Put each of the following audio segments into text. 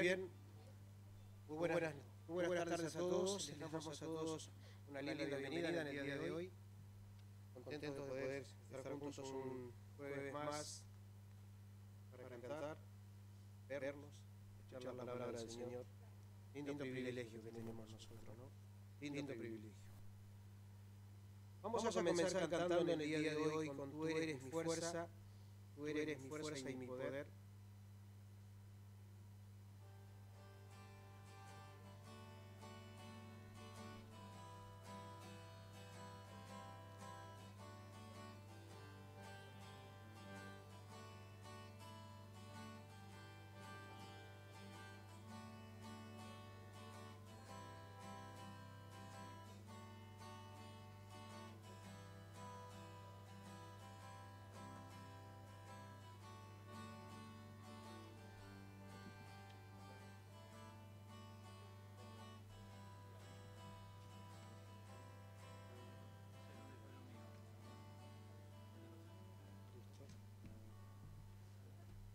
bien, muy buenas tardes a todos. Les damos a todos una linda bienvenida en el día de hoy. Contentos de poder estar juntos un jueves más para cantar, vernos, escuchar la palabra del Señor. Lindo privilegio que tenemos nosotros, ¿no? Lindo privilegio. Vamos a comenzar cantando en el día de hoy con Tú eres mi fuerza, tú eres mi fuerza y mi poder.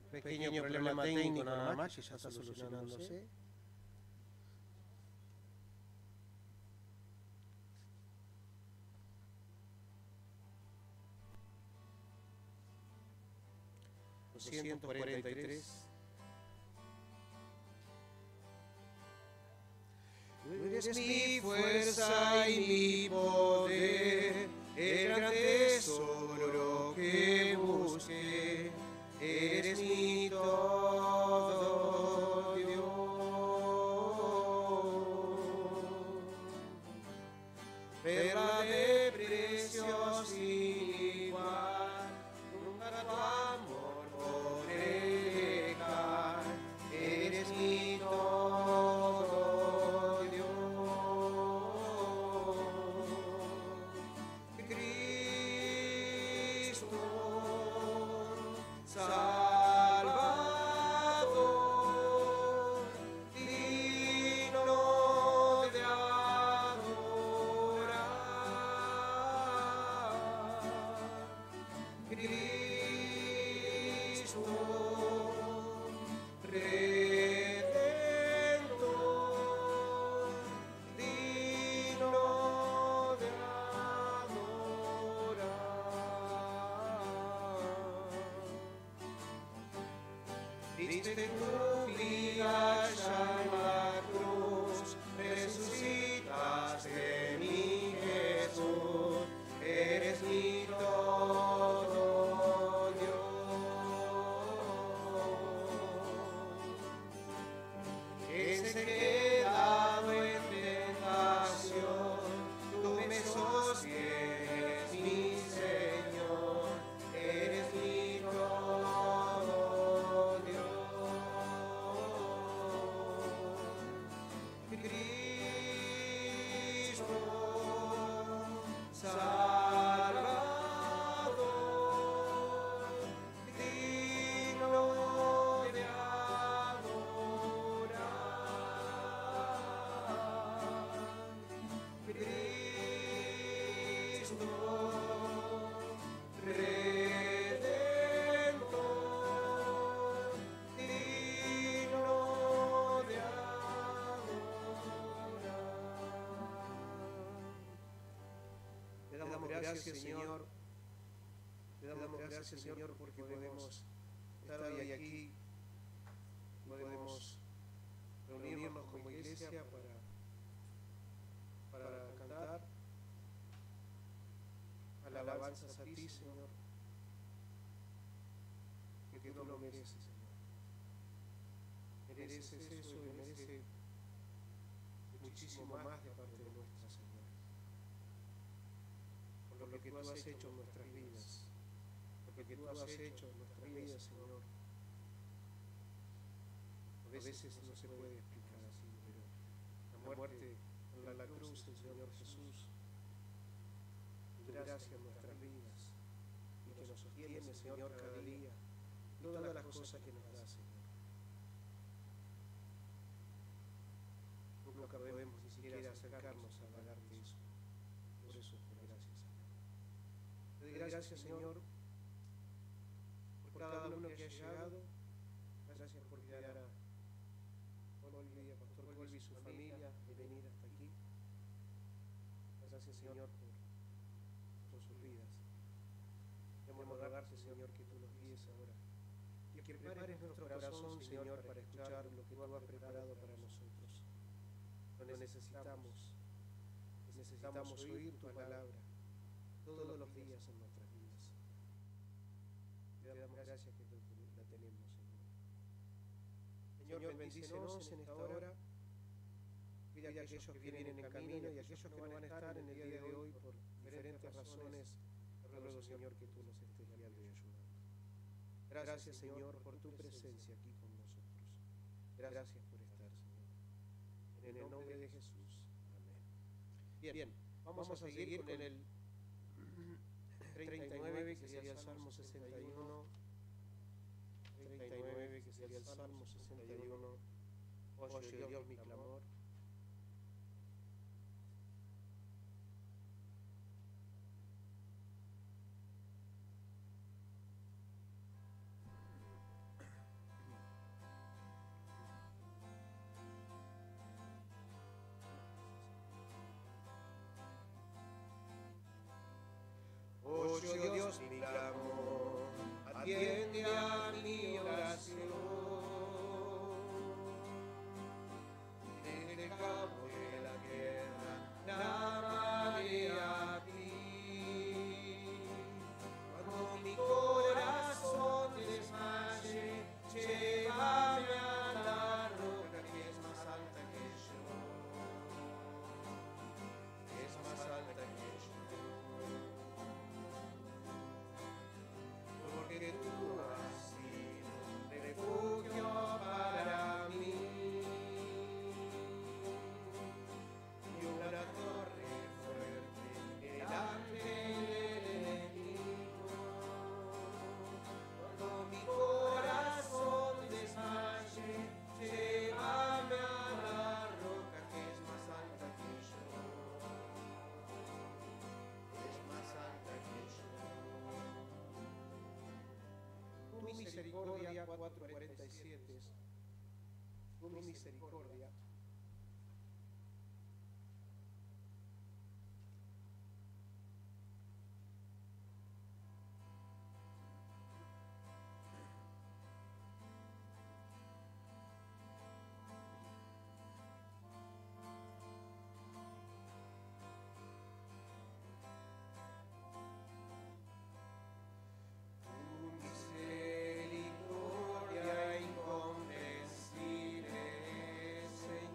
Pequeño problema técnico nada más, que ya está solucionándose. $243. Tú eres mi fuerza y mi poder, el gran tesoro que busqué. Eres mi todo, Dios. Perla de precio sin igual, nunca tu amor podré dejar. Eres mi todo, Dios. Cristo Salvador, digno de adorar. Cristo Redentor, digno de adorar. Diste tu vida ya en la cruz, resucitaste mi Jesús, eres mi todo, Dios. Ese quedado en tentación, tú me sostienes, mi Señor, eres mi todo, Cristo Salvador, digno de adorar. Cristo Redentor, digno de adorar. Le damos gracias, Señor. Le damos gracias, Señor, porque podemos estar hoy aquí, podemos reunirnos como iglesia para cantar alabanzas a ti, Señor, que tú lo mereces, Señor. Mereces eso y mereces muchísimo más de parte de nuestra, Señor. Por lo que tú has hecho en nuestras vidas, por lo que tú has hecho en nuestras vidas, Señor. A veces no se puede explicar así, pero la muerte en la cruz del Señor Jesús, tu gracia en nuestras vidas, y que nos sostiene, Señor, cada día, y todas las cosas que nos da, Señor. Nunca podemos ni siquiera acercarnos a pagarte eso. Por eso, gracias, Señor. Te doy gracias, Señor, por cada uno que ha llegado. Gracias por dar Wolf y su familia de venir hasta aquí. Gracias, Señor, por sus vidas. Queremos rogarte, Señor, que tú los guíes ahora. Y que prepares nuestro corazón, Señor, para escuchar lo que tú has preparado para nosotros. Lo necesitamos. Necesitamos oír tu palabra todos los días en nuestras vidas. Te damos gracias que la tenemos, Señor. Señor, bendícenos en esta hora. Cuida a aquellos que vienen en camino y a aquellos que no van a estar en el día de hoy por diferentes razones. Te ruego, Señor, que tú nos estés guiando y ayudando. Gracias, Señor, por tu presencia aquí con nosotros. Gracias por estar, Señor. En el nombre de Jesús. Amén. Bien, vamos a seguir con el 39, que sería el Salmo 61. 39, que sería el Salmo 61. Oye, Dios, mi clamor. Oye, Dios, mi clamor, atiende a mi oración. Desde el campo de la guerra, clamaré a ti. Cuando mi corazón desmaye, llévame a la roca que es más alta que yo. Es más alta que yo. Porque tú has sido refugio para mí y una torre fuerte delante del enemigo. Cuando mi corazón desmaye, llévame a la roca que es más alta que yo. Es más alta que yo. Tu misericordia, 4:47. Tu misericordia. Misericordia incomprensible, Señor.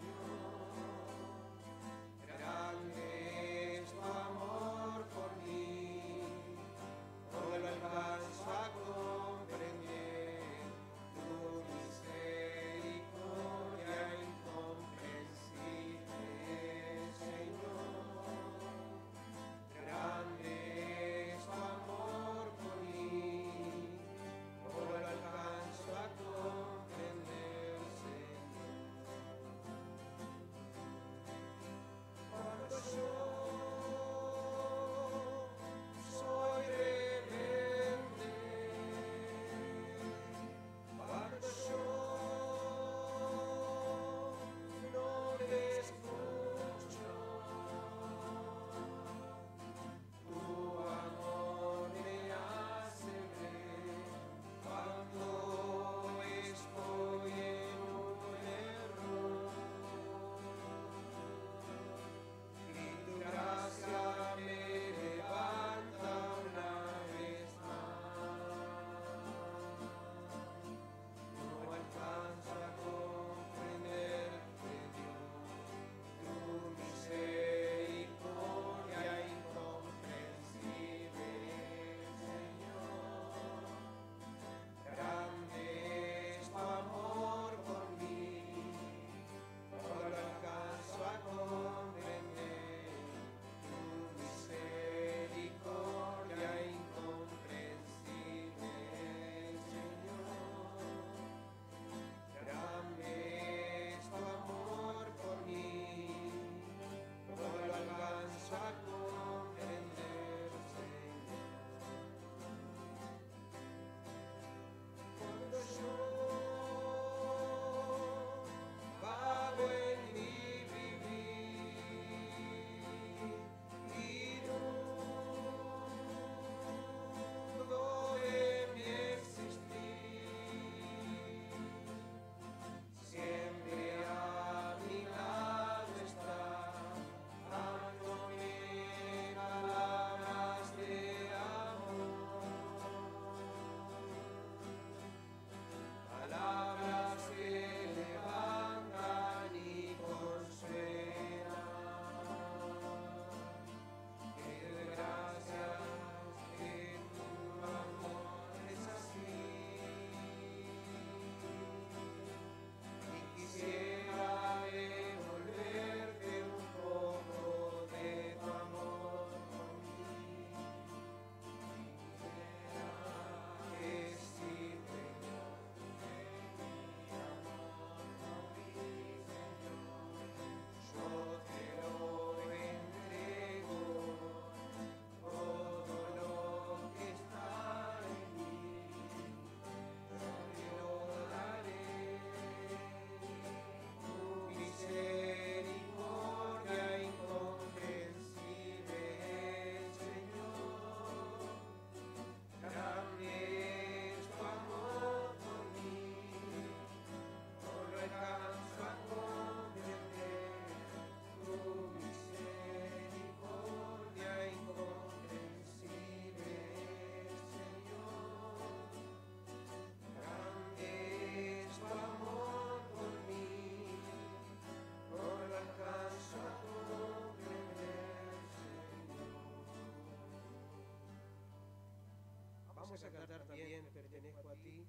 Vamos a cantar también Pertenezco a ti,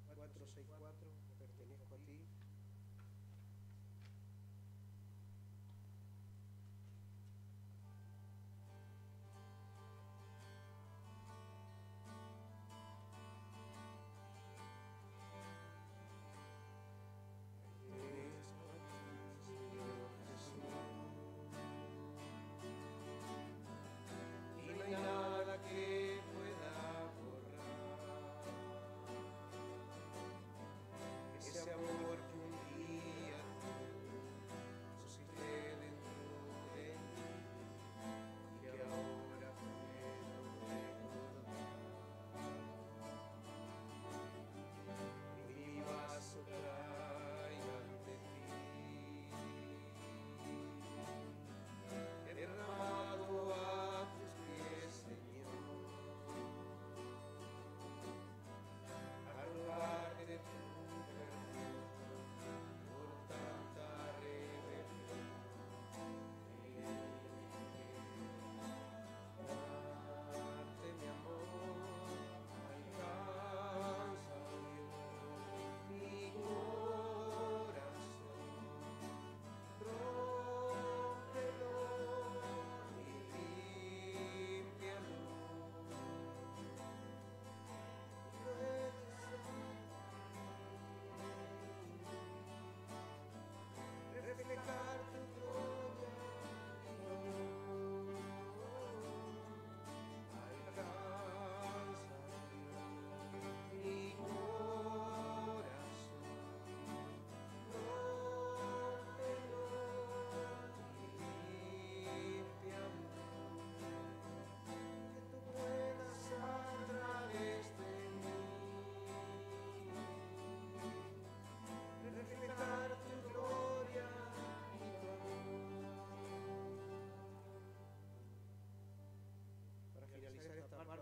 464, Pertenezco a ti.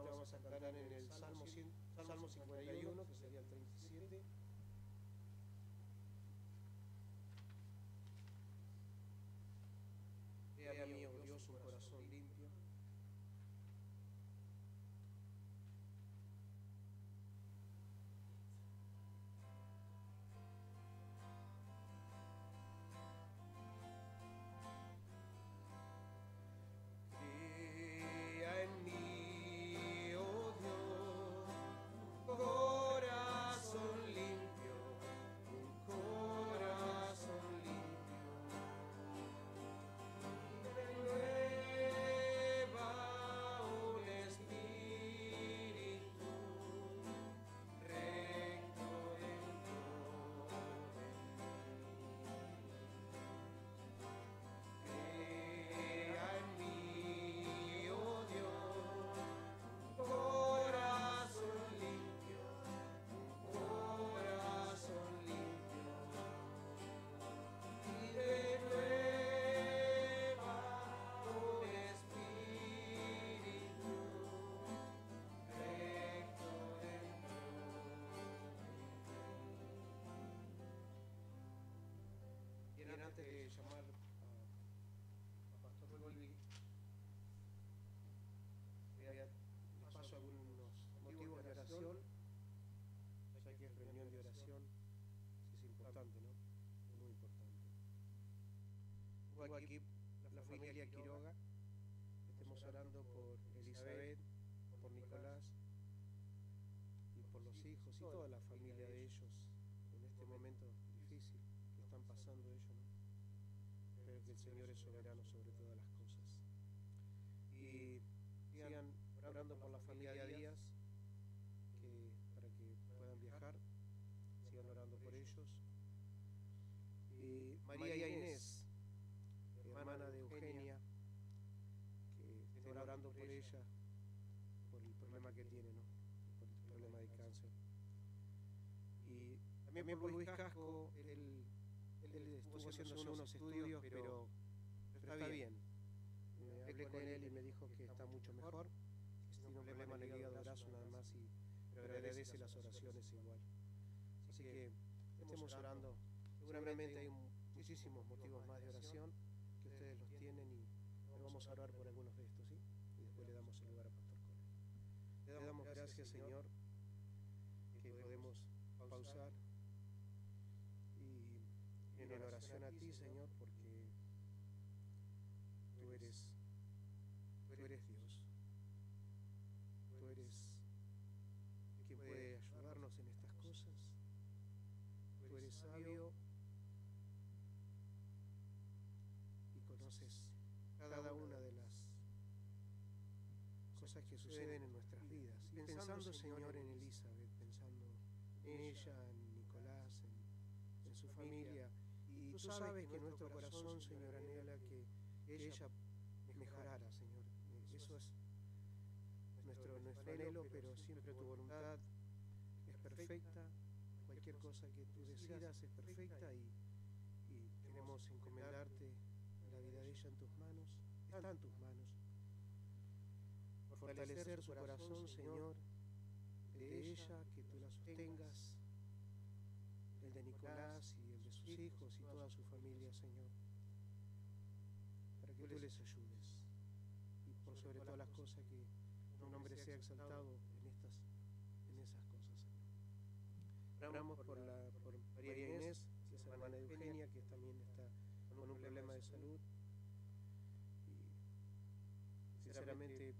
Vamos a cantar en el Salmo 51, que sería el 37. He a mí, oh Dios, un corazón limpio. Crea en mí, oh Dios, corazón limpio, un corazón limpio. Renueva un espíritu recto dentro de mí. Crea en mí, oh Dios, corazón limpio, corazón limpio. Y renueva un espíritu recto dentro de mí. Bien, antes de llamar a Pastor Golgi, les paso algunos motivos de oración, ya que es reunión de oración, es importante, ¿no? Muy importante. Tengo aquí la familia Quiroga, estemos orando por Elizabeth, por Nicolás y por los hijos y toda la familia de ellos en este momento difícil que están pasando ellos, ¿no? Creo que el Señor es soberano sobre todas las cosas. Y sigan orando por la familia Díaz, para que puedan viajar, sigan orando por ellos. Y María Inés, hermana de Eugenia, que estén orando por ella, por el problema que tiene, ¿no? Por el problema de cáncer. Y también por Luis Casco, él estuvo haciendo unos estudios, pero está bien. Hablé con él y me dijo que está mucho mejor, que tiene un problema en el hígado graso nada más, pero agradece las oraciones igual. Así que estemos orando. Seguramente hay muchísimos motivos más de oración que ustedes los tienen, pero vamos a orar por algunos de estos, ¿sí? Y después le damos el lugar a Pastor Cole. Le damos Gracias, Señor, que podemos pausar y en oración a ti, Señor, porque tú eres Dios. Tú eres quien puede ayudarnos en estas cosas. Tú eres sabio y conoces cada una de las cosas que suceden en nuestras vidas. Y pensando, Señor, en Elizabeth, pensando en ella, en Nicolás, en su familia. Y tú sabes que nuestro corazón, Señor, anhela que ella mejorara, Señor. Eso es nuestro anhelo, pero siempre tu voluntad es perfecta. Cualquier cosa que tú decidas es perfecta y queremos encomendarte la vida de ella en tus manos. Está en tus manos. Fortalecer su corazón, Señor, el de ella, que tú la sostengas, el de Nicolás y el de sus hijos y toda su familia, Señor, para que tú les ayudes. Y por sobre todas las cosas, que tu nombre sea exaltado en esas cosas, Señor. Oramos por María Inés, que es hermana de Eugenia, que también está con un problema de salud. Y sinceramente,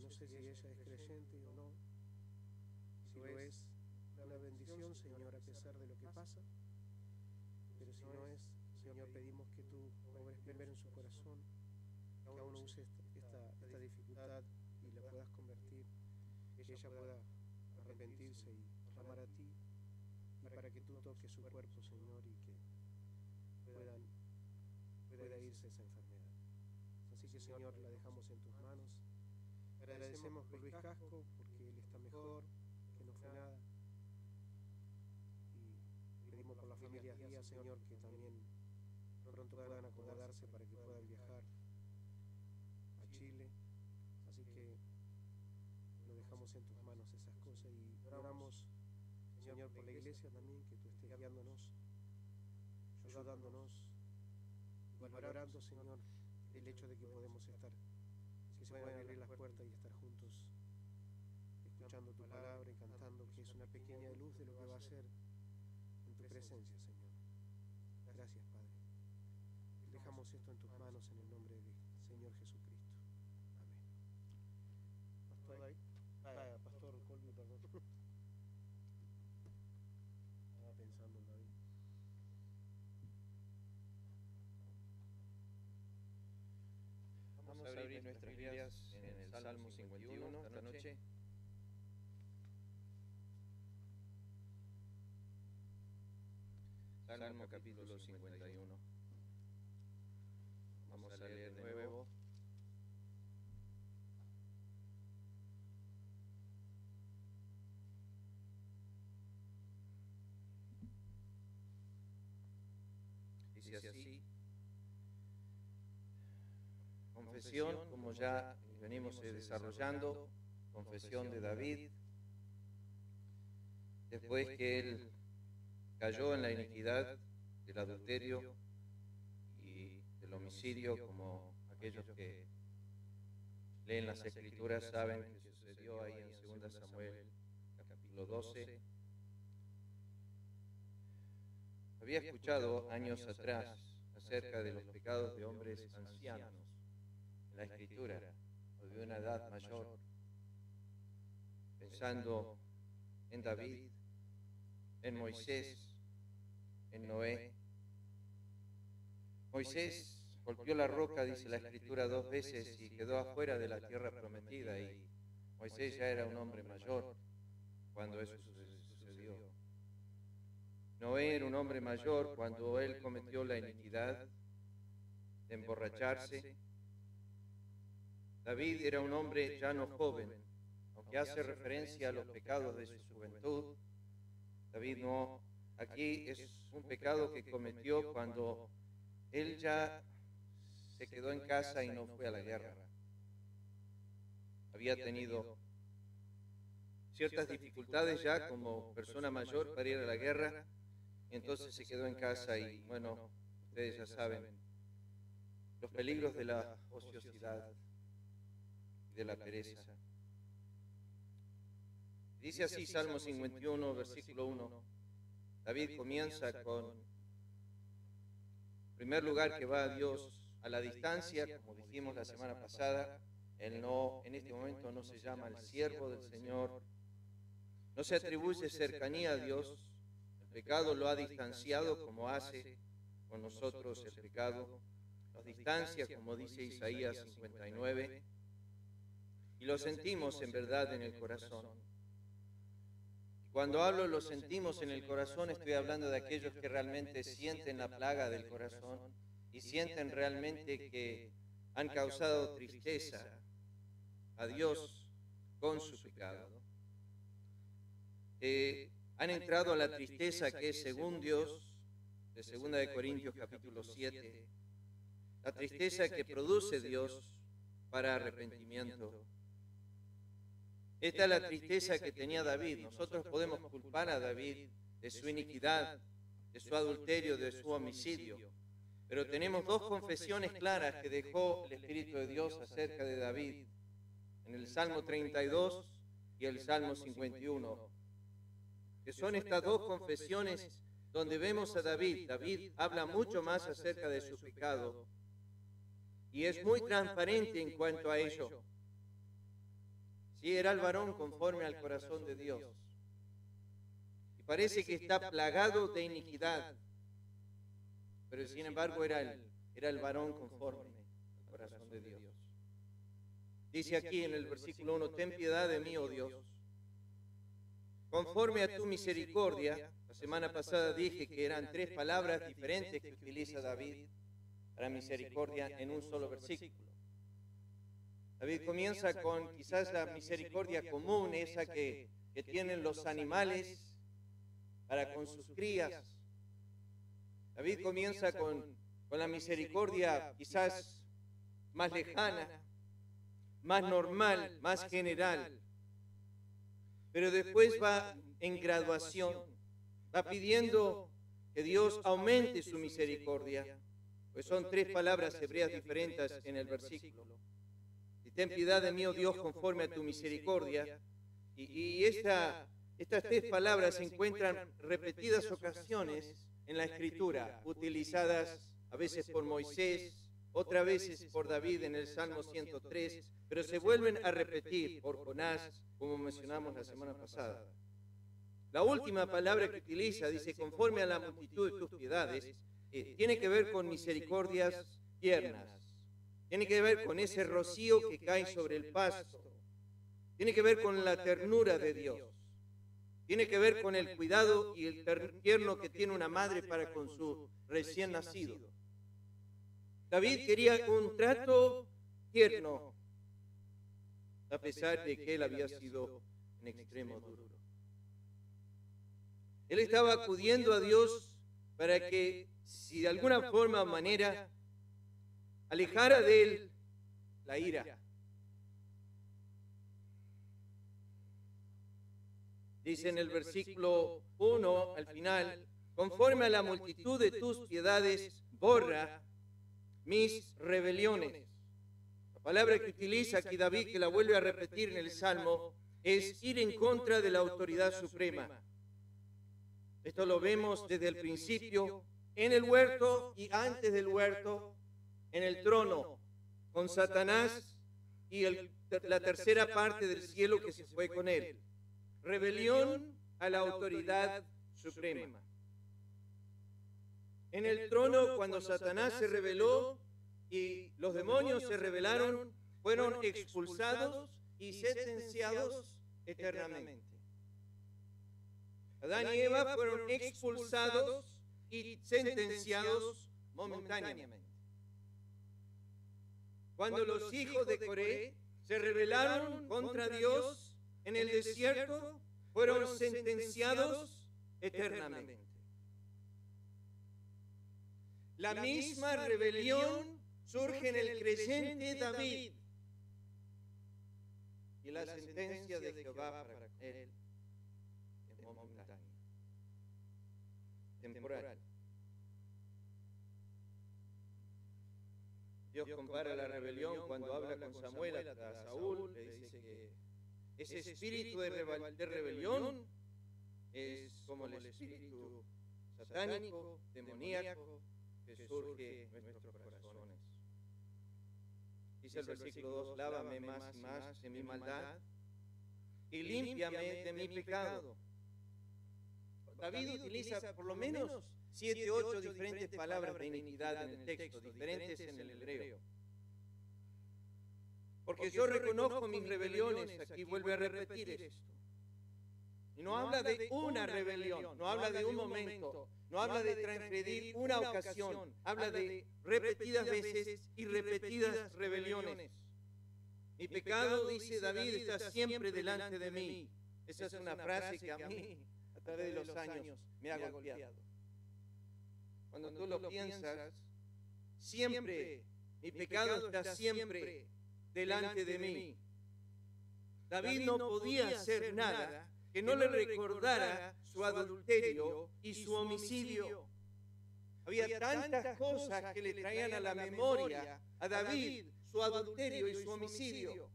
no sé si ella es creyente o no. Si lo es, una bendición, Señor, a pesar de lo que pasa. Pero si no es, Señor, pedimos que tú obres primero en su corazón, que aún no use esta dificultad y la puedas convertir, que ella pueda arrepentirse y clamar a ti, y para que tú toques su cuerpo, Señor, y que pueda irse esa enfermedad. Así que, Señor, la dejamos en tus manos. Agradecemos por Luis Casco, porque él está mejor, que no fue nada. Y pedimos por las familias Díaz, Señor, que también pronto puedan acomodarse para que puedan viajar a Chile. Así que lo dejamos en tus manos esas cosas y oramos, Señor, por la iglesia también, que tú estés guiándonos, ayudándonos y valorando, Señor, el hecho de que podemos estar, que se pueden abrir las puertas y estar juntos, escuchando tu palabra y cantando, que es una pequeña luz de lo que va a ser en tu presencia, Señor. Gracias, Padre. Dejamos esto en tus manos en el nombre del Señor Jesucristo. Amén. Pastor Colby, perdón. Estaba pensando en David. Vamos a abrir nuestras Biblias en el Salmo 51 esta noche. Salmo capítulo 51. Vamos a leer de nuevo. Dice así: confesión, como ya venimos desarrollando, confesión de David, después que él cayó en la iniquidad del adulterio y del homicidio, como aquellos que leen las Escrituras saben que sucedió ahí en 2 Samuel, capítulo 12. Había escuchado años atrás acerca de los pecados de hombres ancianos en la Escritura, o de una edad mayor, pensando en David, en Moisés, en Noé. Moisés golpeó la roca, dice la Escritura, 2 veces y quedó afuera de la tierra prometida, y Moisés ya era un hombre mayor cuando eso sucedió. Noé era un hombre mayor cuando él cometió la iniquidad de emborracharse. David era un hombre ya no joven, aunque hace referencia a los pecados de su juventud. David no, aquí es un pecado que cometió cuando él ya se quedó en casa y no fue a la guerra. Había tenido ciertas dificultades ya como persona mayor para ir a la guerra, y entonces se quedó en casa y, bueno, ustedes ya saben los peligros de la ociosidad y de la pereza. Dice así Salmo 51, versículo 1. David comienza con, en primer lugar, que va a Dios a la distancia, como dijimos la semana pasada. Él no, en este momento no se llama el siervo del Señor, no se atribuye cercanía a Dios. El pecado lo ha distanciado, como hace con nosotros el pecado. Nos distancia, como dice Isaías 59, y lo sentimos en verdad en el corazón. Cuando hablo lo sentimos en el corazón, estoy hablando de aquellos que realmente sienten la plaga del corazón y sienten realmente que han causado tristeza a Dios con su pecado. Han entrado a la tristeza que es según Dios, de 2 de Corintios capítulo 7, la tristeza que produce Dios para arrepentimiento. Esta es la tristeza que tenía David. Nosotros podemos culpar a David de su iniquidad, de su adulterio, de su homicidio, pero tenemos dos confesiones claras que dejó el Espíritu de Dios acerca de David, en el Salmo 32 y el Salmo 51, que son estas dos confesiones donde vemos a David. David habla mucho más acerca de su pecado y es muy transparente en cuanto a ello. Sí, era el varón conforme al corazón de Dios. Y parece que está plagado de iniquidad, pero sin embargo era el varón conforme al corazón de Dios. Dice aquí en el versículo 1, ten piedad de mí, oh Dios, conforme a tu misericordia. La semana pasada dije que eran 3 palabras diferentes que utiliza David para misericordia en un solo versículo. David comienza con quizás la misericordia común, esa que tienen los animales para con sus crías. David comienza con la misericordia quizás más lejana, más normal, más general. Pero después va en graduación, va pidiendo que Dios aumente su misericordia, pues son 3 palabras hebreas diferentes en el versículo. Ten piedad de mí, oh Dios, conforme a tu misericordia. Y estas 3 palabras se encuentran repetidas ocasiones en la Escritura, utilizadas a veces por Moisés, otras veces por David en el Salmo 103, pero se vuelven a repetir por Jonás, como mencionamos la semana pasada. La última palabra que utiliza, dice, conforme a la multitud de tus piedades, tiene que ver con misericordias tiernas. Tiene que ver con ese rocío que cae sobre el pasto. Tiene que ver con la ternura de Dios. Tiene que ver con el cuidado y el tierno que tiene una madre para con su recién nacido. David quería un trato tierno, a pesar de que él había sido en extremo duro. Él estaba acudiendo a Dios para que, si de alguna forma o manera, alejara de él la ira. Dice en el versículo 1 al final, conforme a la multitud de tus piedades, borra mis rebeliones. La palabra que utiliza aquí David, que la vuelve a repetir en el Salmo, es ir en contra de la autoridad suprema. Esto lo vemos desde el principio, en el huerto y antes del huerto, en el trono, con Satanás y la tercera parte del cielo que se fue con él. Rebelión a la autoridad suprema. En el trono, cuando Satanás se rebeló y los demonios se rebelaron, fueron expulsados y sentenciados eternamente. Adán y Eva fueron expulsados y sentenciados momentáneamente. Cuando los hijos de Coré se rebelaron contra Dios en el desierto, fueron sentenciados eternamente. La misma rebelión surge en el creyente David. Y la sentencia de Jehová para él es momentánea, temporal. Dios compara la rebelión cuando habla con Samuel a Saúl, le dice ese espíritu de rebelión es como el espíritu satánico, demoníaco, que surge en nuestros corazones. Dice el versículo 2, lávame más y más de mi maldad y límpiame de mi pecado. David utiliza por lo menos 7 u 8 diferentes palabras de iniquidad en el texto, diferentes en el hebreo. Porque yo reconozco mis rebeliones, aquí vuelve a repetir esto. Y no habla de una rebelión, no habla de un momento, no habla de transgredir una ocasión, habla de repetidas veces y repetidas rebeliones. Mi pecado, dice David, está siempre delante de mí. Esa es una frase que a mí, a través de los años, me ha golpeado. Cuando tú lo piensas, siempre, mi pecado está siempre delante de mí. David no podía hacer nada que no le recordara su adulterio y su homicidio. Había tantas cosas que le traían a la memoria a David su adulterio y su homicidio.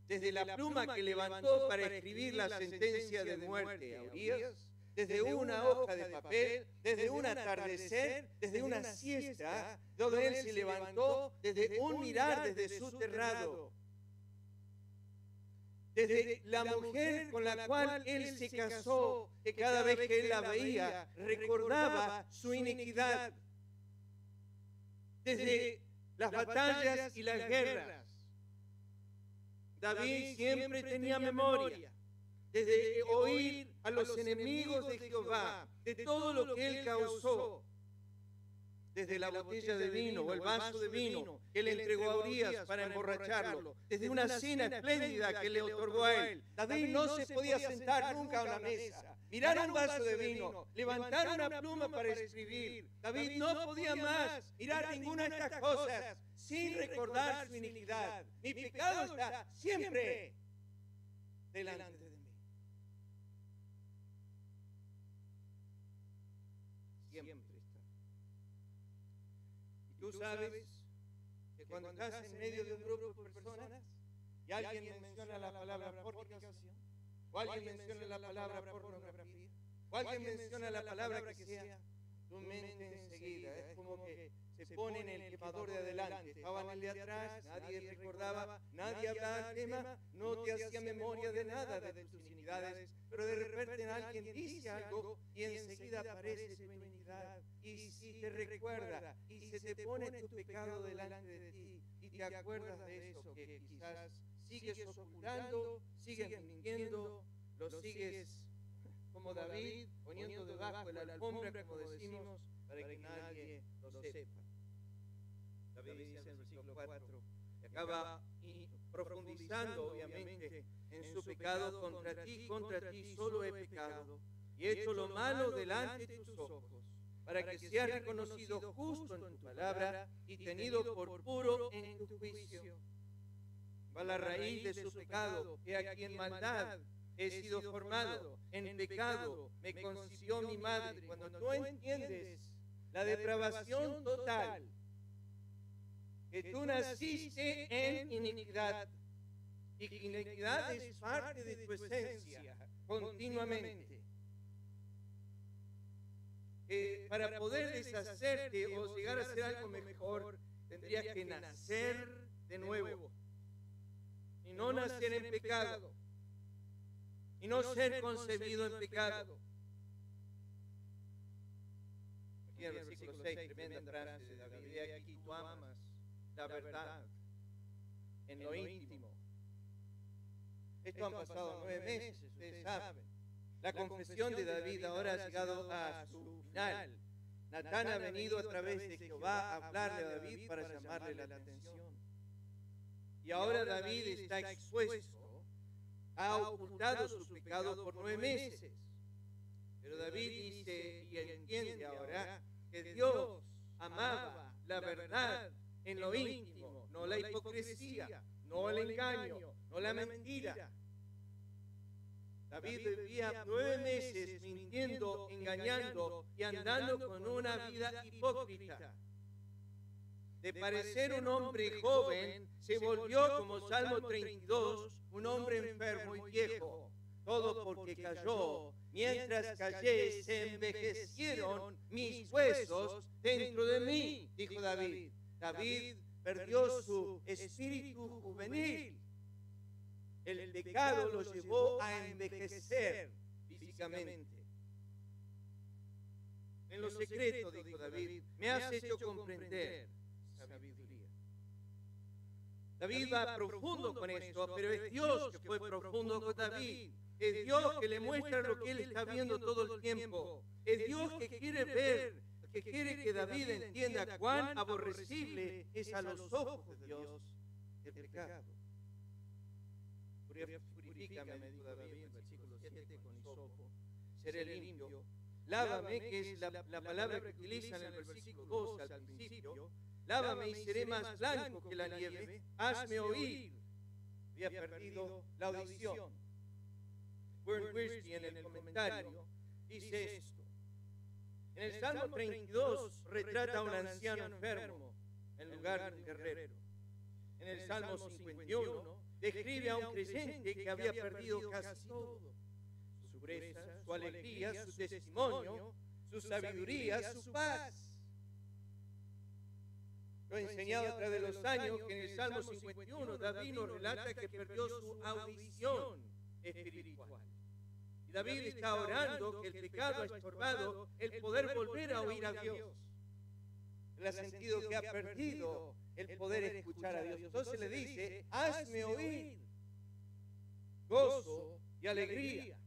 Desde la pluma que levantó para escribir la sentencia de muerte a Urías, desde una hoja de papel, desde un atardecer, desde una siesta, donde él se levantó, desde un mirar desde su terrado, desde la mujer con la cual él se casó, que cada vez que él la veía recordaba su iniquidad, desde las batallas y las guerras. David siempre tenía memoria, desde oír a los enemigos de Jehová, de todo lo que él causó, desde la botella de vino o el vaso de vino que él entregó a Urías para emborracharlo, desde una cena espléndida que le otorgó a él. David no se podía sentar nunca a una mesa, mirar un vaso de vino, levantar una pluma para escribir. David no podía más mirar ninguna de estas cosas sin recordar su iniquidad. Mi pecado está siempre delante de mí. Siempre está. Y tú sabes que cuando estás en medio de un grupo de personas y alguien menciona la palabra fornicación, o alguien menciona la palabra pornografía, o alguien menciona la palabra que sea, tu mente enseguida es como que se pone en el quemador de adelante. Estaban en el de atrás, nadie recordaba, nadie hablaba del tema, no te hacía memoria de nada de tus iniquidades, pero de repente alguien dice algo y enseguida aparece tu iniquidad y si te recuerda y se te pone tu pecado delante de ti y te acuerdas de eso que quizás sigues ocultando, sigues mintiendo, lo sigues como David poniendo debajo de la alfombra, como decimos, para que nadie lo sepa. David dice en el versículo 4, que acaba profundizando obviamente en su pecado: contra ti solo he pecado y he hecho lo malo delante de tus ojos, para que seas reconocido justo en tu palabra y tenido por puro en tu juicio. Va la raíz de su pecado, he aquí en maldad he sido formado, en pecado me concibió mi madre. Cuando tú entiendes la depravación total, que tú naciste en iniquidad y que iniquidad es parte de tu esencia continuamente, que para poder deshacerte o llegar a ser algo mejor tendrías que nacer de nuevo y no nacer en pecado y no ser concebido en pecado. Aquí en el versículo 6, tremenda frase de David: he aquí tú amas la verdad en lo íntimo. Esto han pasado 9 meses, ustedes saben. La confesión de David ahora ha llegado a su final. Natán ha venido a través de Jehová a hablarle a David para llamarle la atención. Y ahora David está expuesto, ha ocultado sus pecados por 9 meses. Pero David dice y entiende ahora que Dios amaba la verdad en lo íntimo, no la hipocresía, no el engaño, no la mentira. David vivía 9 meses mintiendo, engañando y andando con una vida hipócrita. de parecer un hombre joven, se volvió, como Salmo 32, un hombre enfermo y viejo. Todo porque cayó. Mientras callé, se envejecieron mis huesos dentro de mí, dijo David. David perdió su espíritu juvenil. El pecado lo llevó a envejecer físicamente. En lo secreto, dijo David, me has hecho comprender sabiduría. David va profundo con esto, pero es Dios que fue profundo con David. Es Dios que le muestra lo que él está viendo todo el tiempo. Es Dios que quiere ver, que quiere que David entienda cuán aborrecible es a los ojos de Dios el pecado. Purifícame, dijo David en el versículo 7, con hisopo, seré limpio. Lávame, que es la palabra que utilizan en el versículo 2 al principio. Lávame y seré más blanco que la nieve. Hazme oír. Había perdido la audición. Warren Wiersbe, en el comentario, dice esto. En el Salmo 32 retrata a un anciano enfermo en lugar de un guerrero. En el Salmo 51 describe a un creyente que había perdido casi todo. Su pureza, su alegría, su testimonio, su sabiduría, su paz. Lo he enseñado a través de los años que en el Salmo 51 David nos relata que perdió su audición espiritual. Y David está orando que el pecado ha estorbado el poder volver a oír a Dios. Él ha sentido que ha perdido el poder escuchar a Dios. Entonces le dice, hazme oír gozo y alegría.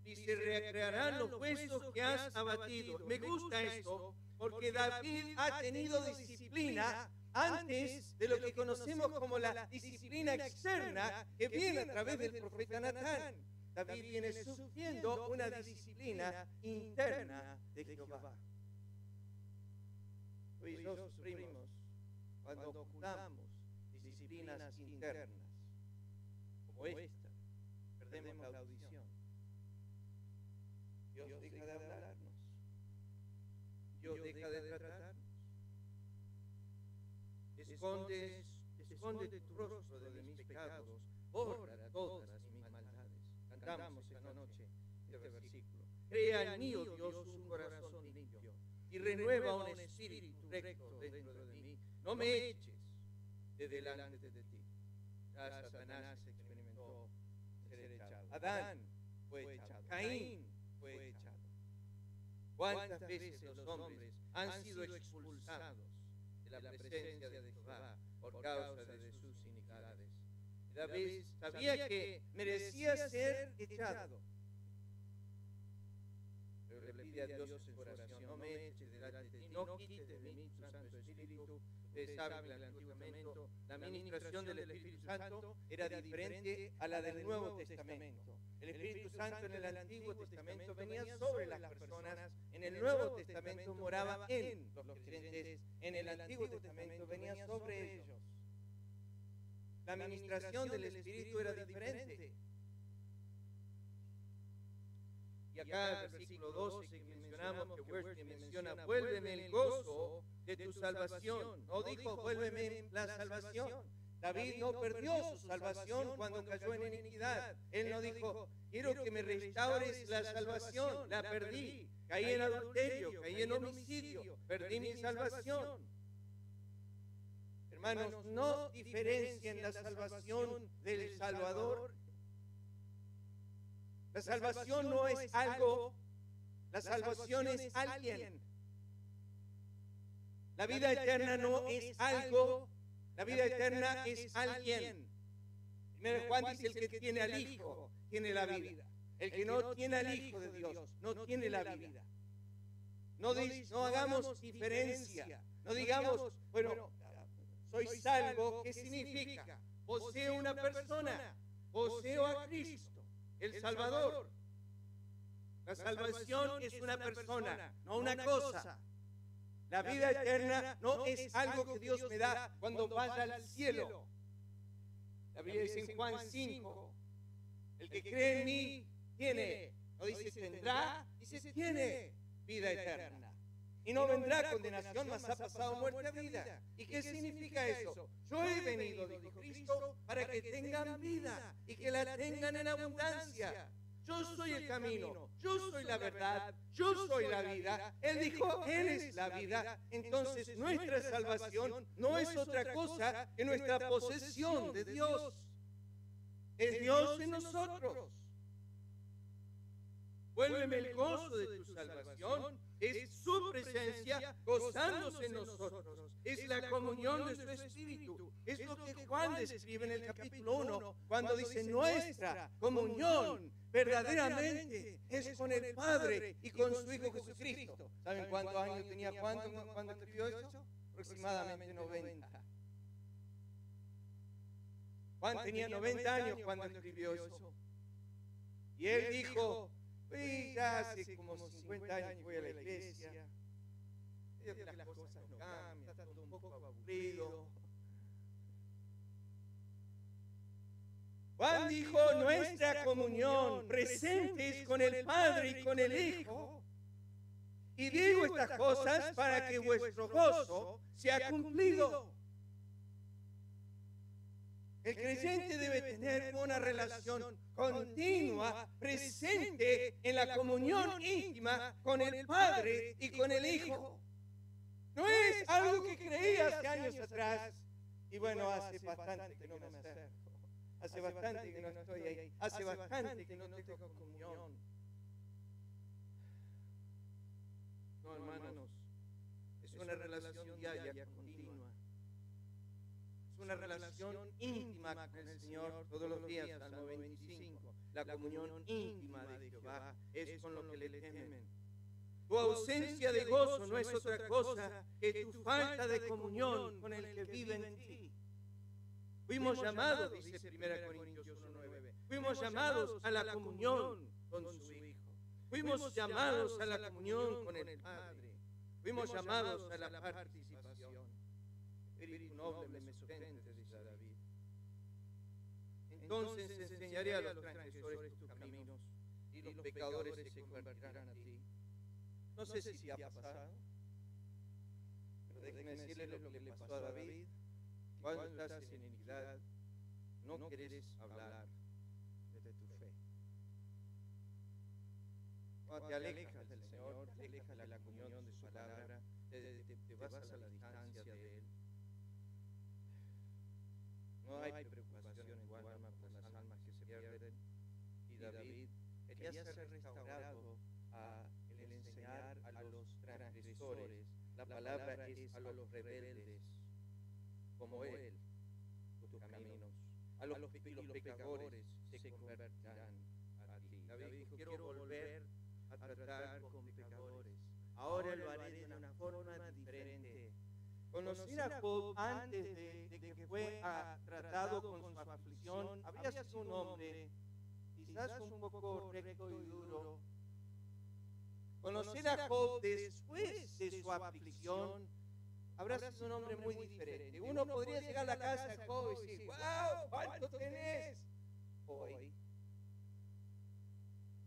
Y se recrearán los huesos que has abatido. Me gusta esto porque David ha tenido disciplina antes de lo que conocemos como la disciplina externa que viene a través del profeta Natán. David viene sufriendo una disciplina interna de Jehová. Tú y yo sufrimos cuando ocultamos disciplinas internas como esta. Perdemos la audición. Dios deja de hablarnos. Dios deja de tratarnos. Esconde tu rostro de mis pecados, borra todas mis maldades. Cantamos esta noche este versículo. Crea en mí, oh Dios, un corazón limpio y renueva un espíritu recto dentro de mí. No me eches de delante de ti. Ya Satanás experimentó ser echado. Adán fue echado. Caín fue echado. ¿Cuántas veces los hombres han sido expulsados de la presencia de Jehová por causa de sus iniquidades? David sabía que merecía ser echado, pero le pide a Dios en su oración, no me eches delante de ti, no quites de mí tu Santo Espíritu. Ustedes saben que en el Antiguo Testamento la ministración del Espíritu Santo era diferente a la del Nuevo Testamento. El Espíritu Santo en el Antiguo Testamento venía sobre las personas, en el Nuevo Testamento moraba en los creyentes, en el Antiguo Testamento venía sobre ellos. La administración del Espíritu era diferente. Y acá en el versículo 12 que mencionamos, que Wiersbe menciona, vuélveme el gozo de tu salvación. No dijo, vuélveme la salvación. David no perdió su salvación cuando cayó en iniquidad. Él no dijo, quiero que me restaures la salvación. La perdí. Caí en adulterio, caí en homicidio, perdí mi salvación. Hermanos, no diferencien la salvación del Salvador. La salvación no es algo, la salvación es alguien. La vida eterna no es algo, la vida eterna es alguien. Primero Juan dice, el que tiene al Hijo tiene la vida. El que no tiene al Hijo de Dios no tiene la vida. No hagamos diferencia. No digamos, bueno, soy salvo. ¿Qué significa? Poseo una persona, poseo a Cristo, el Salvador. La salvación es una persona, no una cosa. La vida eterna no es algo que Dios me da cuando vaya al cielo. La Biblia dice en Juan 5, el que cree en mí tiene, no dice tendrá, dice tiene vida eterna. y no vendrá condenación, mas ha pasado muerte a vida. ¿Y qué significa eso? Yo he venido, dijo Cristo, para que tengan vida y que la tengan en abundancia. Yo soy el camino, yo soy la verdad, yo soy la vida. Él dijo, Él es la vida. Entonces nuestra salvación no es otra cosa que nuestra posesión de Dios. Es Dios en nosotros. Vuélveme el gozo de tu salvación. Es su presencia gozándose en nosotros. Es la comunión de su Espíritu. Es lo que Juan describe en el capítulo 1 cuando dice nuestra comunión verdaderamente es con el Padre y con su Hijo Jesucristo. ¿Saben cuántos años tenía Juan cuando escribió eso? Aproximadamente 90. Juan tenía 90 años cuando escribió eso. Y él dijo, ya hace como 50 años que voy a la iglesia, veo que las cosas no cambian, está todo un poco aburrido. Juan dijo, nuestra comunión presente es con el Padre y con el Hijo. Y digo estas cosas para que vuestro gozo sea cumplido. El creyente debe tener una relación continua, presente en la comunión íntima con el Padre y con el Hijo. No es algo que creí hace años atrás. Y bueno, hace bastante que no me acerco. Hace bastante que no estoy ahí. Hace bastante que no tengo comunión. No, hermanos, es una relación diaria, continua. Es una relación íntima con el Señor todos los días, Salmo 25. La comunión íntima de Jehová es con lo que le temen. Tu ausencia de gozo no es otra cosa que tu falta de comunión con el que vive en ti. Fuimos llamados, dice 1 Corintios 1:9, fuimos llamados a la comunión con su Hijo. Fuimos llamados a la comunión con el Padre. Fuimos llamados a la participación. Espíritu noble me sostente, dice David. Entonces enseñaré a los transgresores tus caminos y los pecadores se convertirán a ti. No sé si te ha pasado, pero déjenme decirles lo que le pasó a David. Cuando estás en iniquidad, no querés hablar de tu fe. Cuando te alejas del Señor, te alejas de la comunión de su palabra, te vas a la distancia de Él. No hay preocupación en tu alma por las almas que se pierden. Y David quería ser restaurado el enseñar a los transgresores. La palabra es a los rebeldes, como Él, tus caminos. A los pecadores se convertirán a ti. David dijo, quiero volver a tratar con pecadores. Ahora lo haré de una forma diferente. Conocer a Job antes de que fue tratado con su aflicción, había sido un hombre quizás un poco recto y duro. Conocer a Job después de su aflicción habrá sido un hombre muy diferente. Uno podría llegar a la casa de Job y decir, ¡wow! ¿Cuánto tenés? Hoy,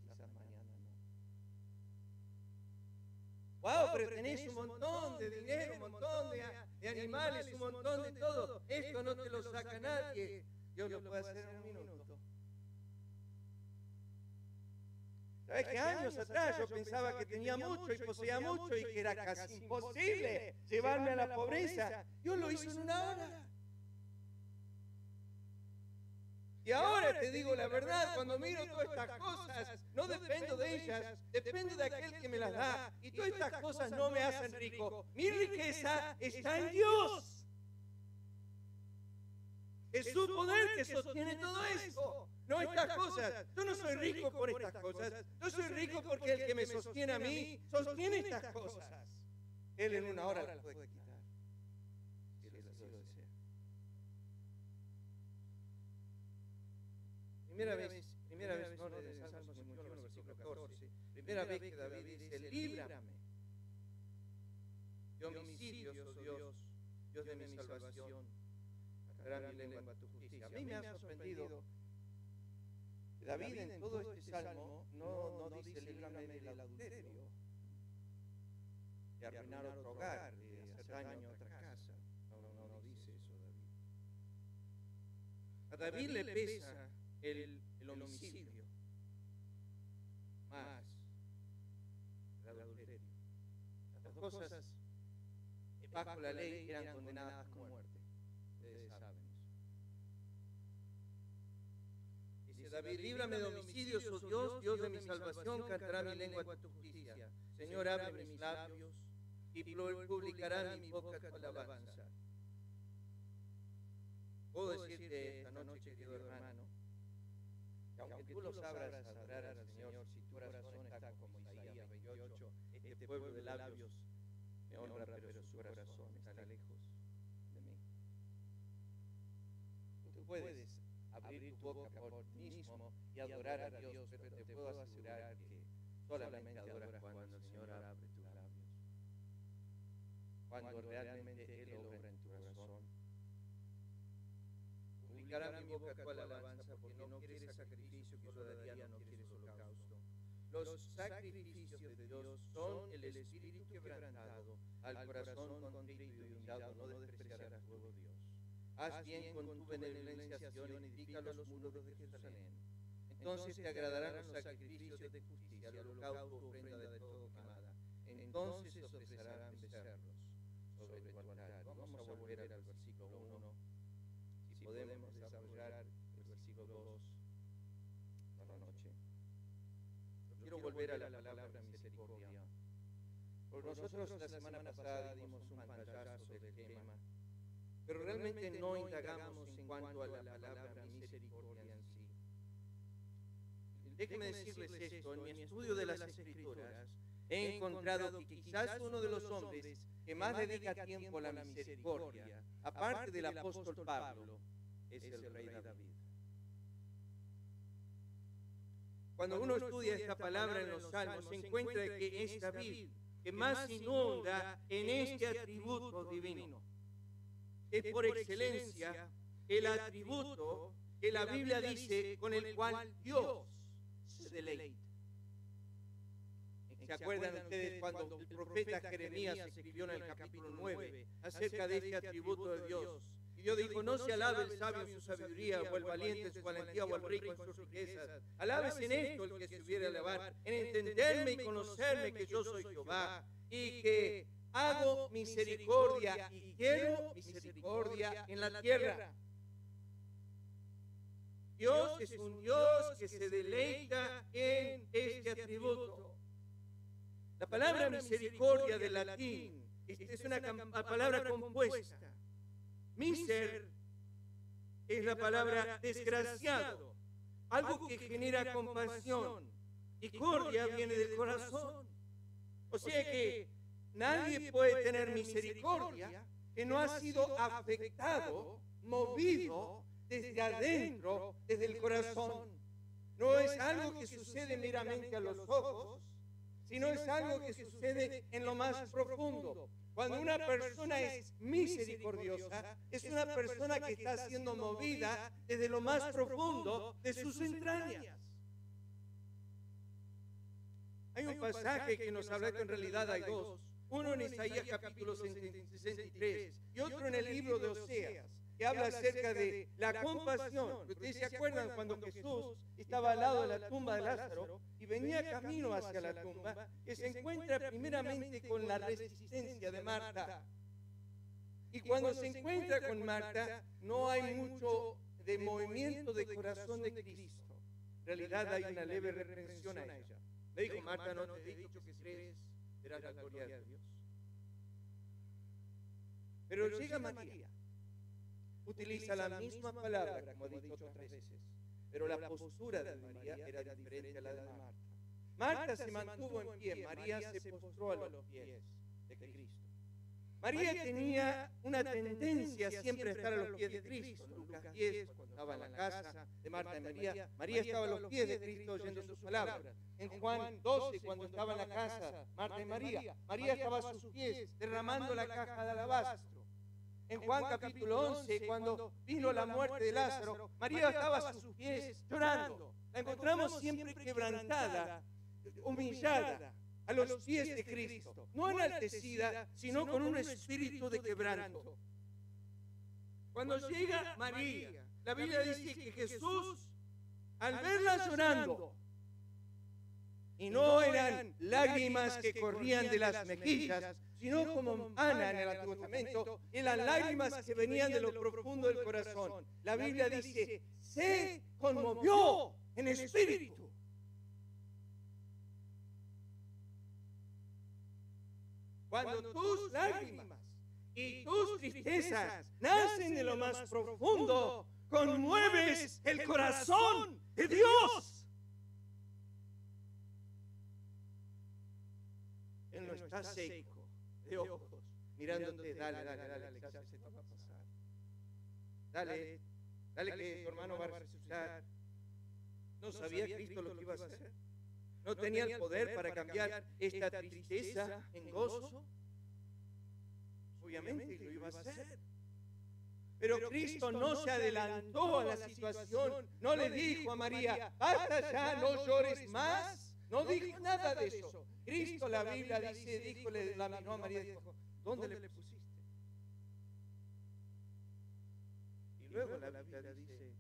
quizás mañana no. ¡Wow! Pero tenés un montón de dinero, un montón de animales, un montón de todo. Esto no te lo saca nadie. Dios lo puede hacer en un minuto. ¿Sabes qué? Años atrás yo pensaba que tenía mucho y poseía mucho y que era casi imposible llevarme a la pobreza. Dios lo hizo en una hora. Y ahora te digo la verdad, cuando miro todas estas cosas, no dependo de ellas, dependo de aquel que me las da. Y todas estas cosas no me hacen rico. Mi riqueza está en Dios. Es su poder que sostiene todo esto. No estas cosas. Yo no soy rico por estas cosas. Yo soy rico porque el que me sostiene a mí sostiene estas cosas. Él en una hora las puede quitar, si Él así lo desea. Primera vez, no, de Salmo 51, versículo 14. Primera vez que David dice, líbrame de homicidios, oh Dios, Dios de mi salvación. Sacará mi lengua tu justicia. A mí me ha sorprendido. David en todo este salmo no dice líbrame del adulterio. Y arruinar otro hogar, de hacer daño a otra casa. No dice eso David. A David le pesa el homicidio más el adulterio. Las dos cosas bajo la ley eran condenadas con muerte. Ustedes saben eso. Dice David, líbrame de homicidios, oh Dios, Dios de mi salvación, cantará mi lengua tu justicia. Señor, abre mis labios y publicará mi boca tu alabanza. Puedo decirte esta noche, querido hermano, que aunque tú lo sabrás adorar al Señor, si tu corazón está como Isaías 28, este pueblo de labios me honra, pero su corazón está lejos de mí. Tú puedes abrir tu boca por ti mismo y adorar a Dios, pero te puedo asegurar que solamente adoras cuando el Señor abre tus labios, cuando realmente Él obra en tu corazón. Publicará mi boca tu alabanza, porque no quieres sacrificio que yo daría, no quieres holocausto. Los sacrificios de Dios son el espíritu quebrantado, al corazón contrito y humillado no despreciarás luego Dios. Haz bien con tu benevolencia, Sion, edifica los muros de Jerusalén. Entonces te agradarán los sacrificios de justicia, el holocausto, ofrenda de todo quemada. Entonces se ofrecerán becerros sobre tu altar. Vamos a volver al versículo 1, si podemos desarrollar el versículo 2 por la noche. Quiero volver a la palabra misericordia. Por nosotros la semana pasada dimos un pantallazo del tema, pero realmente no indagamos en cuanto a la palabra misericordia en sí. Déjenme decirles esto, en mi estudio de las Escrituras he encontrado que quizás uno de los hombres que más dedica tiempo a la misericordia, aparte del apóstol Pablo, es el rey David. Cuando uno estudia esta palabra en los Salmos, se encuentra que es David que más inunda en este atributo divino. Es por excelencia el atributo que la Biblia dice con el cual Dios se deleita. ¿Se acuerdan ustedes cuando el profeta Jeremías escribió en el capítulo 9 acerca de este atributo de Dios? Y Dios dijo, no se alabe el sabio en su sabiduría, o el valiente en su valentía, o el rico en sus riquezas. Alabes en esto el que se hubiere a alabar, en entenderme y conocerme que yo soy Jehová, y que hago misericordia y quiero misericordia en la tierra. Dios es un Dios que se deleita en este atributo. La palabra misericordia del latín es una palabra compuesta. Miser es la palabra desgraciado, algo que genera compasión, y cordia viene del corazón. O sea que nadie puede tener misericordia que no ha sido afectado, movido desde adentro, desde el corazón. No es algo que sucede meramente a los ojos, sino es algo que sucede en lo más profundo. Cuando una persona es misericordiosa, es una persona que está siendo movida desde lo más profundo de sus entrañas. Hay un pasaje que nos habla que en realidad hay dos. Uno en Isaías capítulo 63 y otro en el libro de Oseas, que habla acerca de la compasión. Ustedes se acuerdan cuando Jesús estaba al lado de la tumba de Lázaro y venía camino hacia la tumba, que se encuentra primeramente con la resistencia de Marta. Y cuando se encuentra con Marta, no hay mucho de movimiento de corazón de Cristo. En realidad hay una leve reprensión a ella. Le dijo, Marta, no te he dicho que crees, verás la gloria de Dios. Pero llega María. Utiliza la misma palabra, como he dicho otras veces, pero la postura de María era diferente a la de Marta. Marta se mantuvo en pie, María se postró a los pies de Cristo. María tenía una tendencia siempre a estar a los pies de Cristo. En Lucas 10, cuando estaba en la casa de Marta y María, María estaba a los pies de Cristo oyendo sus palabras. En Juan 12, cuando estaba en la casa, Marta y María, María estaba a sus pies derramando la caja de alabastro. En Juan capítulo 11, cuando vino la muerte de Lázaro, María estaba a sus pies llorando. La encontramos siempre quebrantada, humillada, a los pies de Cristo, no enaltecida, sino con un espíritu de quebranto. Cuando llega María, la Biblia dice que Jesús, al verla llorando, y no eran lágrimas que corrían de las mejillas, sino como Ana en el Antiguo Testamento, eran lágrimas que venían de lo profundo del corazón. La Biblia dice, se conmovió en espíritu. Cuando tus lágrimas y tus tristezas nacen de lo más profundo, conmueves el corazón de Dios. Él no está seco de ojos, mirándote, dale, quizás se te va a pasar. Dale que tu hermano va a resucitar. ¿No sabía Cristo lo que iba a hacer? ¿No tenía el poder para cambiar esta tristeza en gozo? Obviamente lo iba a hacer. Pero Cristo no se adelantó a la situación, no le dijo a María, basta ya, no llores más. No dijo nada de eso. Cristo, la Biblia dice, díjole, la miró a María y dijo, ¿dónde le pusiste? Y luego la Biblia dice,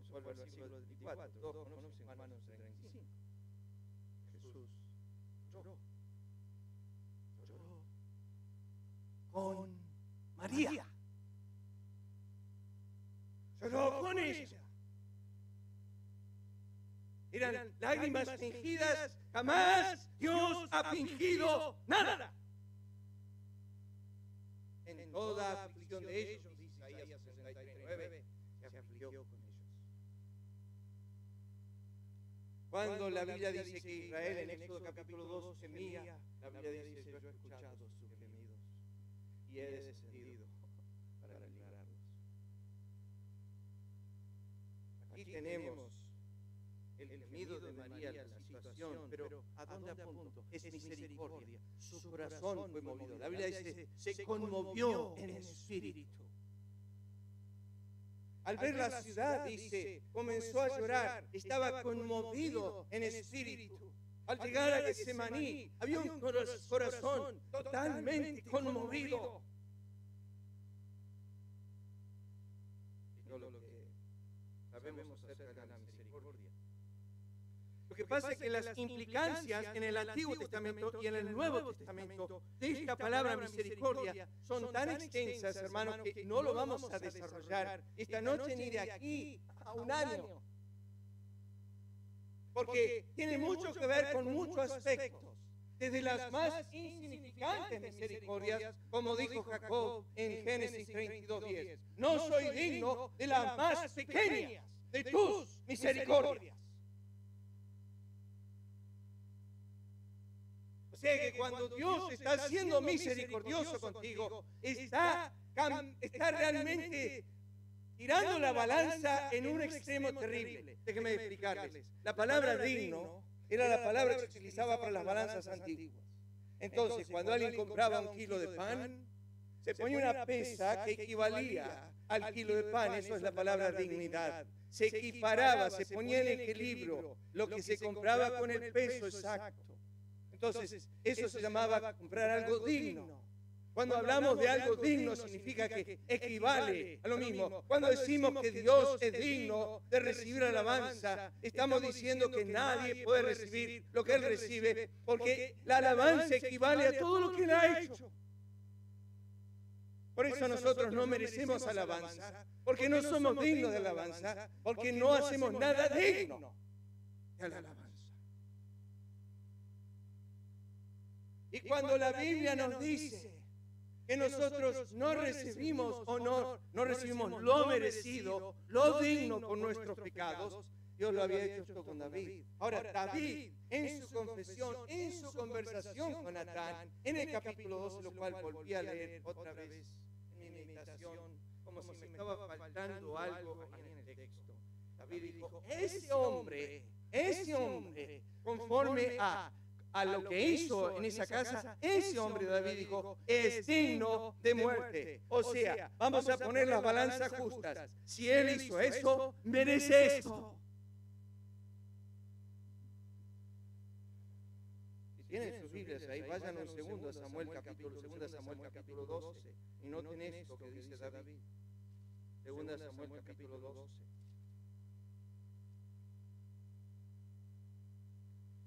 vuelve al versículo 24, todos conocen Juan 35. Jesús lloró con María. Lloró con ella. Eran lágrimas fingidas, jamás Dios ha fingido nada. En toda aflicción de ellos, dice Isaías 63:9, se afligió con ellos. Cuando la Biblia dice que Israel en Éxodo capítulo 2 gemía, la Biblia dice, yo he escuchado sus gemidos y he descendido para librarlos. Aquí tenemos el gemido de María, la situación, pero ¿a dónde apunto? Es misericordia. Su corazón fue movido. La Biblia dice, se conmovió en espíritu. Al ver la ciudad, dice, comenzó a llorar, estaba conmovido en espíritu. Al llegar a Getsemaní, había un corazón totalmente conmovido. Y no lo que sabemos acerca de la misericordia. Lo que pasa es que las implicancias en el Antiguo Testamento y en el Nuevo Testamento de esta palabra misericordia son tan extensas, hermanos, que no lo vamos a desarrollar esta noche ni de aquí a un año. Porque tiene mucho que ver con muchos aspectos. Desde las más insignificantes misericordias, como dijo Jacob en Génesis 32:10. No soy digno de las más pequeñas de tus misericordias. O sea que cuando Dios está siendo misericordioso contigo, está realmente tirando la balanza en un extremo terrible. Déjenme explicarles. La palabra digno era la palabra que se utilizaba para las balanzas antiguas. Entonces, cuando alguien compraba un kilo de pan, se ponía una pesa que equivalía al kilo de pan. Eso es la palabra dignidad. Se equiparaba, se ponía en equilibrio lo que se compraba con el peso exacto. Entonces, eso se llamaba comprar algo digno. Cuando hablamos de algo digno, significa que equivale a lo mismo. Cuando decimos que Dios es digno de recibir alabanza, estamos diciendo que nadie puede recibir lo que Él recibe, porque la alabanza equivale a todo lo que Él ha hecho. Por eso nosotros no merecemos alabanza, porque no somos dignos de alabanza, porque no hacemos nada digno de la alabanza. Y cuando la Biblia nos dice que nosotros no recibimos honor, no recibimos lo merecido, lo digno por nuestros pecados, Dios lo había hecho esto con David. Ahora, David, en su confesión, en su conversación con Natán, en el capítulo 12, lo cual volví a leer otra vez en mi meditación, como si me estaba faltando algo aquí en el texto. David dijo, ese hombre, conforme a lo que hizo en esa casa, ese hombre, David dijo, es digno de muerte. O sea, vamos a poner las balanzas justas. Si él hizo eso, merece esto. Si tienen sus Biblias ahí, vayan un segundo a Samuel capítulo 12, y noten esto que dice David. 2 Samuel capítulo 12.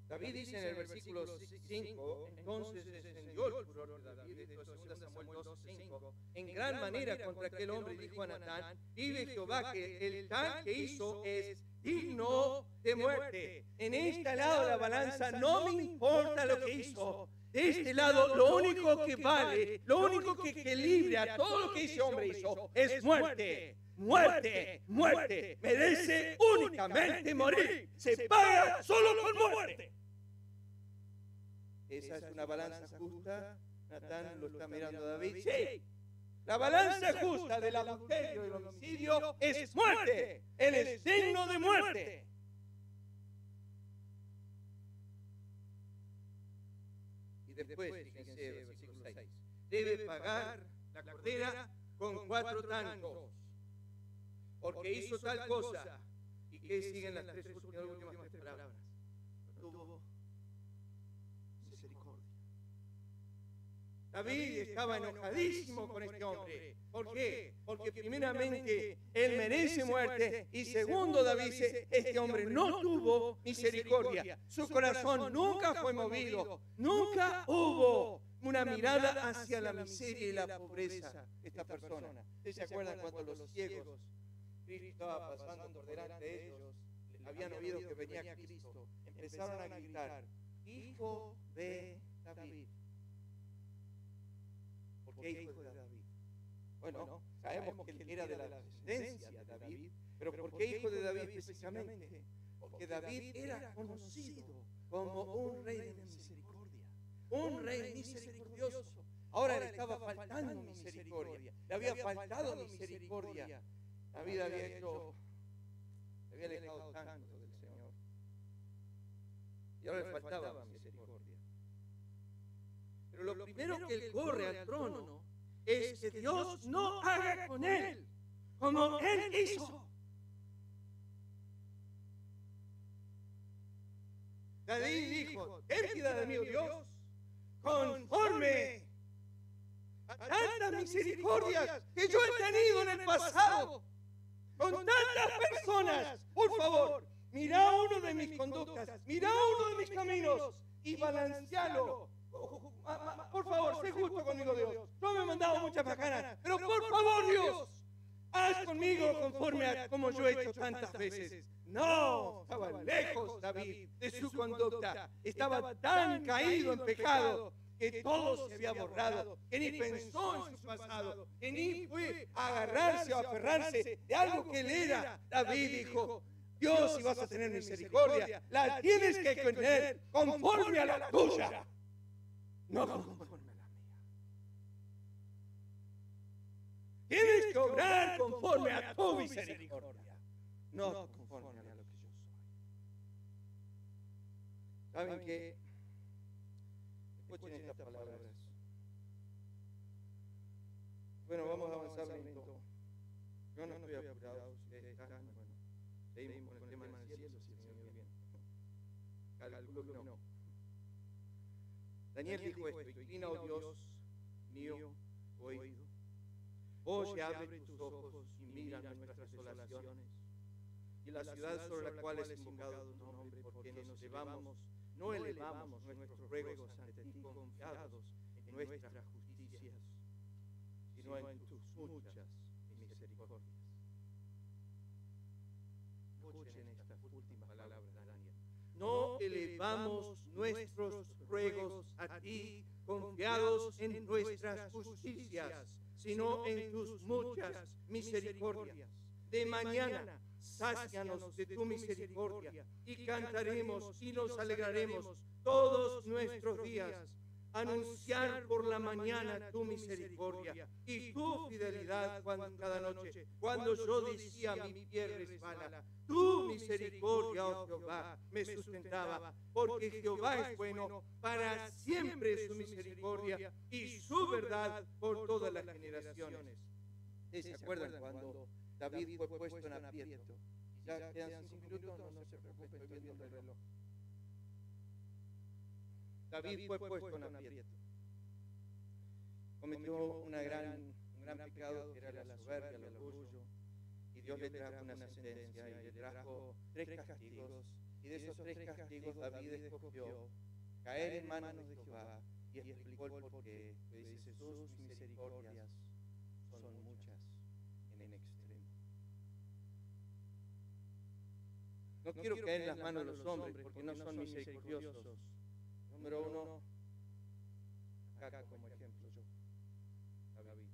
David dice en el versículo 5, entonces descendió el furor de David, esto es 2 Samuel 12:5, en gran manera contra aquel hombre, y dijo a Natán, vive Jehová que el tal que hizo es digno de muerte. En este lado de la balanza no me importa lo que hizo. De este lado lo único que vale, lo único que equilibra todo lo que ese hombre hizo es muerte. Muerte, muerte, merece únicamente morir. Se paga solo con muerte. ¿Esa es una balanza justa? Natán lo está mirando a David. Sí. La balanza justa del adulterio y el homicidio es muerte. Él es digno de muerte. Y después, fíjense, versículo 6. Debe pagar la cordera con 4 tancos, porque hizo tal cosa. ¿Y qué siguen las últimas tres palabras? Tuvo misericordia. David estaba enojadísimo con este hombre. ¿Por qué? Porque primeramente él merece muerte, y segundo, David dice, este hombre no tuvo misericordia. Su corazón nunca fue movido, nunca hubo una mirada hacia la miseria y la pobreza de esta persona. ¿Ustedes se acuerdan cuando los ciegos, Cristo estaba pasando por delante de ellos, habían oído que venía Cristo, empezaron a gritar, hijo de David? ¿Por qué hijo de David? Bueno, sabemos que él era de la descendencia de David, pero ¿por qué hijo de David precisamente? Porque David era conocido como un rey de misericordia, un rey misericordioso. Ahora le estaba faltando misericordia, le había faltado misericordia. David había alejado tanto del Señor, y ahora le faltaba misericordia. Pero lo primero que él corre al trono es que Dios no haga con él como él hizo. David dijo, ten piedad de mí, oh Dios, conforme a tantas misericordias que yo he tenido en el pasado, con tantas personas. Por favor, mira uno de mis conductas, mira uno de mis caminos y balancealo. Por favor, sé justo conmigo, Dios. Yo me he mandado muchas bacanas, pero por favor, Dios, haz conmigo conforme a como yo he hecho tantas veces. No, estaba lejos David de su conducta. Estaba tan caído en pecado que todo se había borrado, que ni pensó en su pasado, que ni fue a agarrarse o a aferrarse de algo que él era. David dijo, Dios, si vas a tener misericordia, la tienes que tener conforme a la tuya, no conforme a la mía. Tienes que obrar conforme a tu misericordia, no conforme a lo que yo soy. ¿Saben qué? Escuchen estas palabras. Bueno, vamos a avanzar lento. Yo no estoy apurado, ustedes están, bueno, seguimos con el tema del cielo, si el Señor bien. Calculo que no. Daniel dijo esto, inclina, oh Dios mío, oído. Oye, abre tus ojos y mira nuestras desolaciones y la ciudad sobre la cual es invocado tu nombre, porque no elevamos nuestros ruegos ante ti confiados en nuestras justicias, sino en tus muchas misericordias. Escuchen estas últimas palabras de Daniel. No elevamos nuestros ruegos a ti confiados en nuestras justicias, sino en tus muchas misericordias. De mañana sácianos de tu misericordia y cantaremos y nos alegraremos todos nuestros días. Anunciar por la mañana tu misericordia y tu fidelidad cada noche. Cuando yo decía mi pie resbala, tu misericordia, oh Jehová, me sustentaba, porque Jehová es bueno, para siempre es su misericordia y su verdad por todas las generaciones. ¿Se acuerdan cuando David fue puesto en aprieto? Ya quedan 5 minutos, no se preocupen, estoy viendo el reloj. David fue puesto en aprieto. Cometió un gran pecado que era la soberbia, el orgullo, y Dios le trajo una sentencia y le trajo 3 castigos, y de esos 3 castigos David escogió caer en manos de Jehová y explicó el porqué, que dice: sus misericordias son muchas en extremo. No quiero caer en las manos de los hombres porque no son misericordiosos. Número 1, acá como ejemplo yo, David.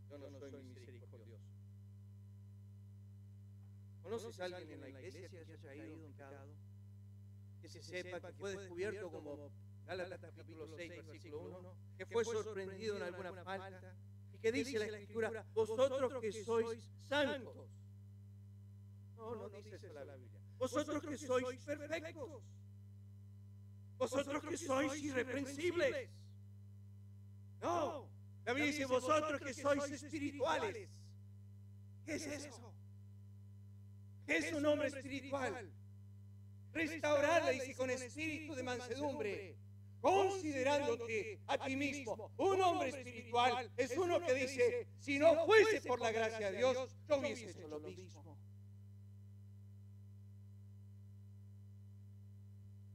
Yo no soy misericordioso. ¿Conoces a alguien en la iglesia que haya caído en pecado? Que se sepa que fue descubierto, como Gálatas capítulo 6, versículo 1, que fue sorprendido en alguna falta, y que dice la Escritura: vosotros que sois santos. No dice eso la Biblia. Vosotros que sois perfectos. Vosotros que sois irreprensibles. No, la Biblia dice: vosotros que sois espirituales. ¿Qué es eso? ¿Qué es un hombre espiritual? Restaurarla, dice, con espíritu de mansedumbre, considerándote a ti mismo. Un hombre espiritual es uno que dice: si no fuese por la gracia de Dios, yo hubiese hecho lo mismo.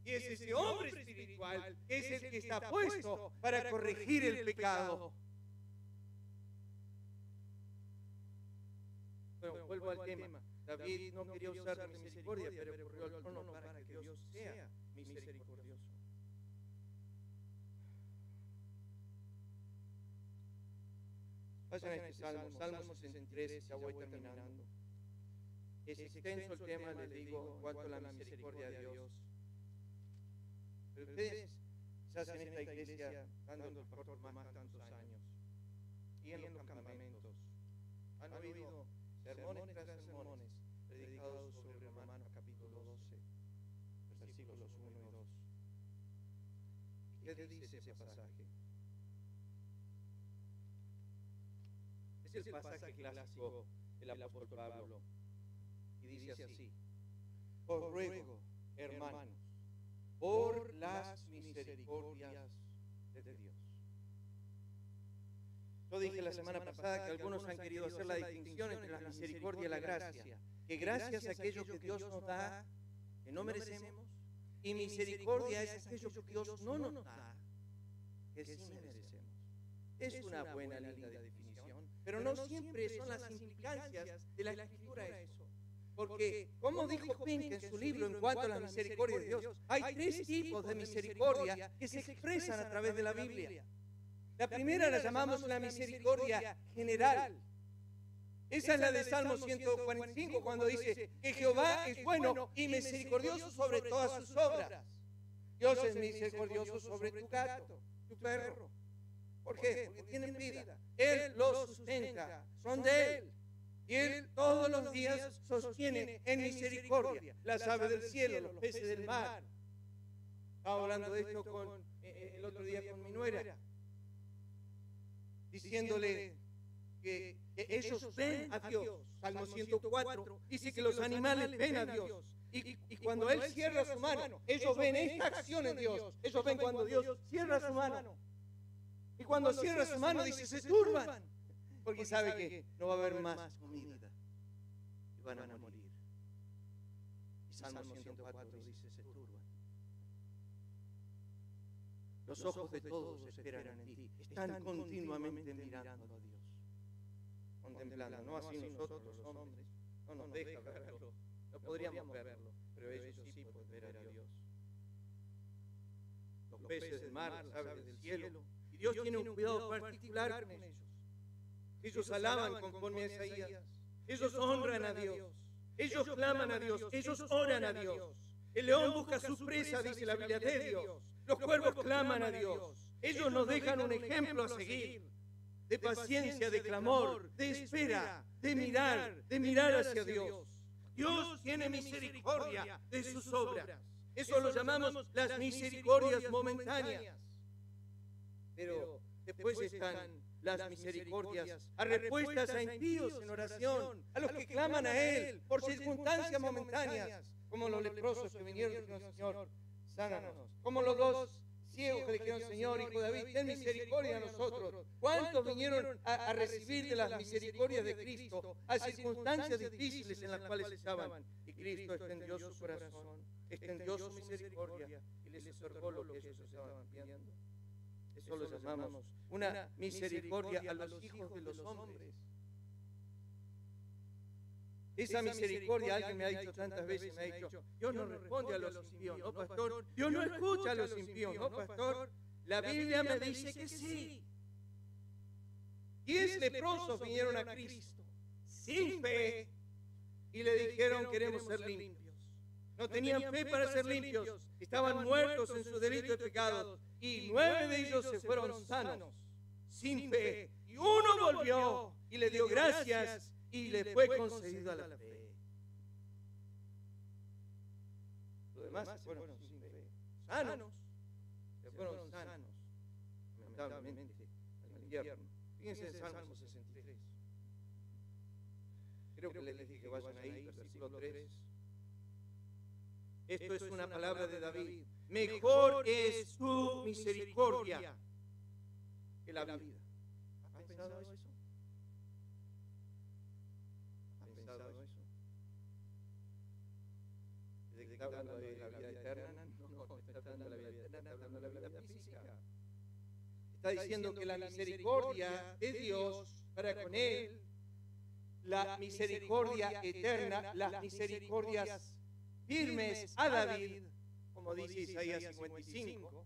Y es ese hombre espiritual que es el que está puesto para corregir el pecado. Bueno, vuelvo al tema. David no quería usar la misericordia, pero corrió al trono para que Dios sea misericordioso. Vayan a este Salmo, Salmo 63, ya voy terminando. Es extenso el tema, les digo, en cuanto a la misericordia de Dios. Pero ustedes quizás en esta iglesia, dando el pastor más tantos años, y en los campamentos, han oído sermones tras sermones predicados sobre Romanos capítulo 12, versículos 1 y 2. ¿Qué dice ese pasaje? Es el pasaje clásico del apóstol Pablo, y dice así: os ruego, hermanos, por las misericordias de Dios. Yo dije la semana pasada que algunos han querido hacer la distinción entre la misericordia y la gracia, que gracia es aquello que Dios nos da, que no merecemos, y misericordia es aquello que Dios no nos da, que sí merecemos. Es una buena, linda definición, pero no siempre son las implicancias de la Escritura eso. Porque, como dijo Pink en su libro en cuanto a la misericordia de Dios, hay 3 tipos de misericordia que se expresan a través de la Biblia. La primera la llamamos la misericordia general. Esa es la de Salmo 145, cuando dice que Jehová es bueno y misericordioso sobre todas sus obras. Dios es misericordioso sobre tu gato, tu perro. ¿Por qué? Porque tienen vida. Él los sustenta, son de Él. Y Él todos los días sostiene en misericordia las aves del cielo, los peces del mar. Estaba hablando de esto el otro día con mi nuera, diciéndole que ellos ven a Dios. Salmo 104 dice que los animales ven a Dios. Y cuando Él cierra su mano, ellos ven esta acción en Dios. Ellos ven cuando Dios cierra su mano. Y cuando cierra su mano, dice, se turban. Porque sabe que no va a haber más comida y van a morir. Y Salmo 104 dice, se turban. Los ojos de todos esperan en ti. Están continuamente mirando a Dios, contemplando. No así nosotros los hombres. No nos deja verlo. No podríamos verlo, pero ellos sí pueden ver a Dios. Los peces del mar, las aves del cielo. Y Dios tiene un cuidado particular con ellos. Ellos alaban conforme a Isaías. Ellos honran a Dios. Ellos claman a Dios. Ellos oran a Dios. El león busca su presa, dice la Biblia, de Dios. Los cuervos claman a Dios. Ellos nos dejan un ejemplo a seguir. De paciencia, de clamor, de espera, de mirar hacia Dios. Dios tiene misericordia de sus obras. Eso lo llamamos las misericordias momentáneas. Pero después están las misericordias a respuestas a impíos en oración, a los que claman a Él por circunstancias momentáneas, como los leprosos que vinieron y dijeron, Señor, sánanos. Como los dos ciegos que le dijeron, Señor, Hijo de David, ten misericordia de nosotros. ¿Cuántos vinieron a recibir de las misericordias de Cristo a circunstancias difíciles en las cuales estaban? Y Cristo extendió su corazón, extendió su misericordia y les otorgó lo que ellos estaban pidiendo. Eso lo llamamos una misericordia a los hijos de los hombres. Esa misericordia, alguien me ha dicho tantas veces, me ha dicho, Dios no responde a los impíos, ¿no, pastor? Dios no escucha a los impíos, ¿no, pastor? La Biblia me dice que sí. 10 leprosos vinieron a Cristo sin fe y le dijeron, queremos ser limpios. No tenían fe para ser limpios, estaban muertos en su delito y pecados, y 9 de ellos se fueron sanos, sin fe. Y uno volvió y le dio gracias y le fue concedida la fe. Los demás se fueron sin fe, sanos, se fueron sanos, lamentablemente, al invierno. Fíjense en Salmo 63. Creo que les dije que vayan ahí, versículo 3. Esto es una palabra de David. Mejor es su misericordia que la vida. ¿Has pensado eso? ¿Has pensado eso? ¿De qué está hablando de la vida eterna? No, está hablando de la vida eterna, está hablando de la vida física. Está diciendo que la misericordia de Dios para con él, la misericordia eterna, las misericordias firmes a David, como dice Isaías 55,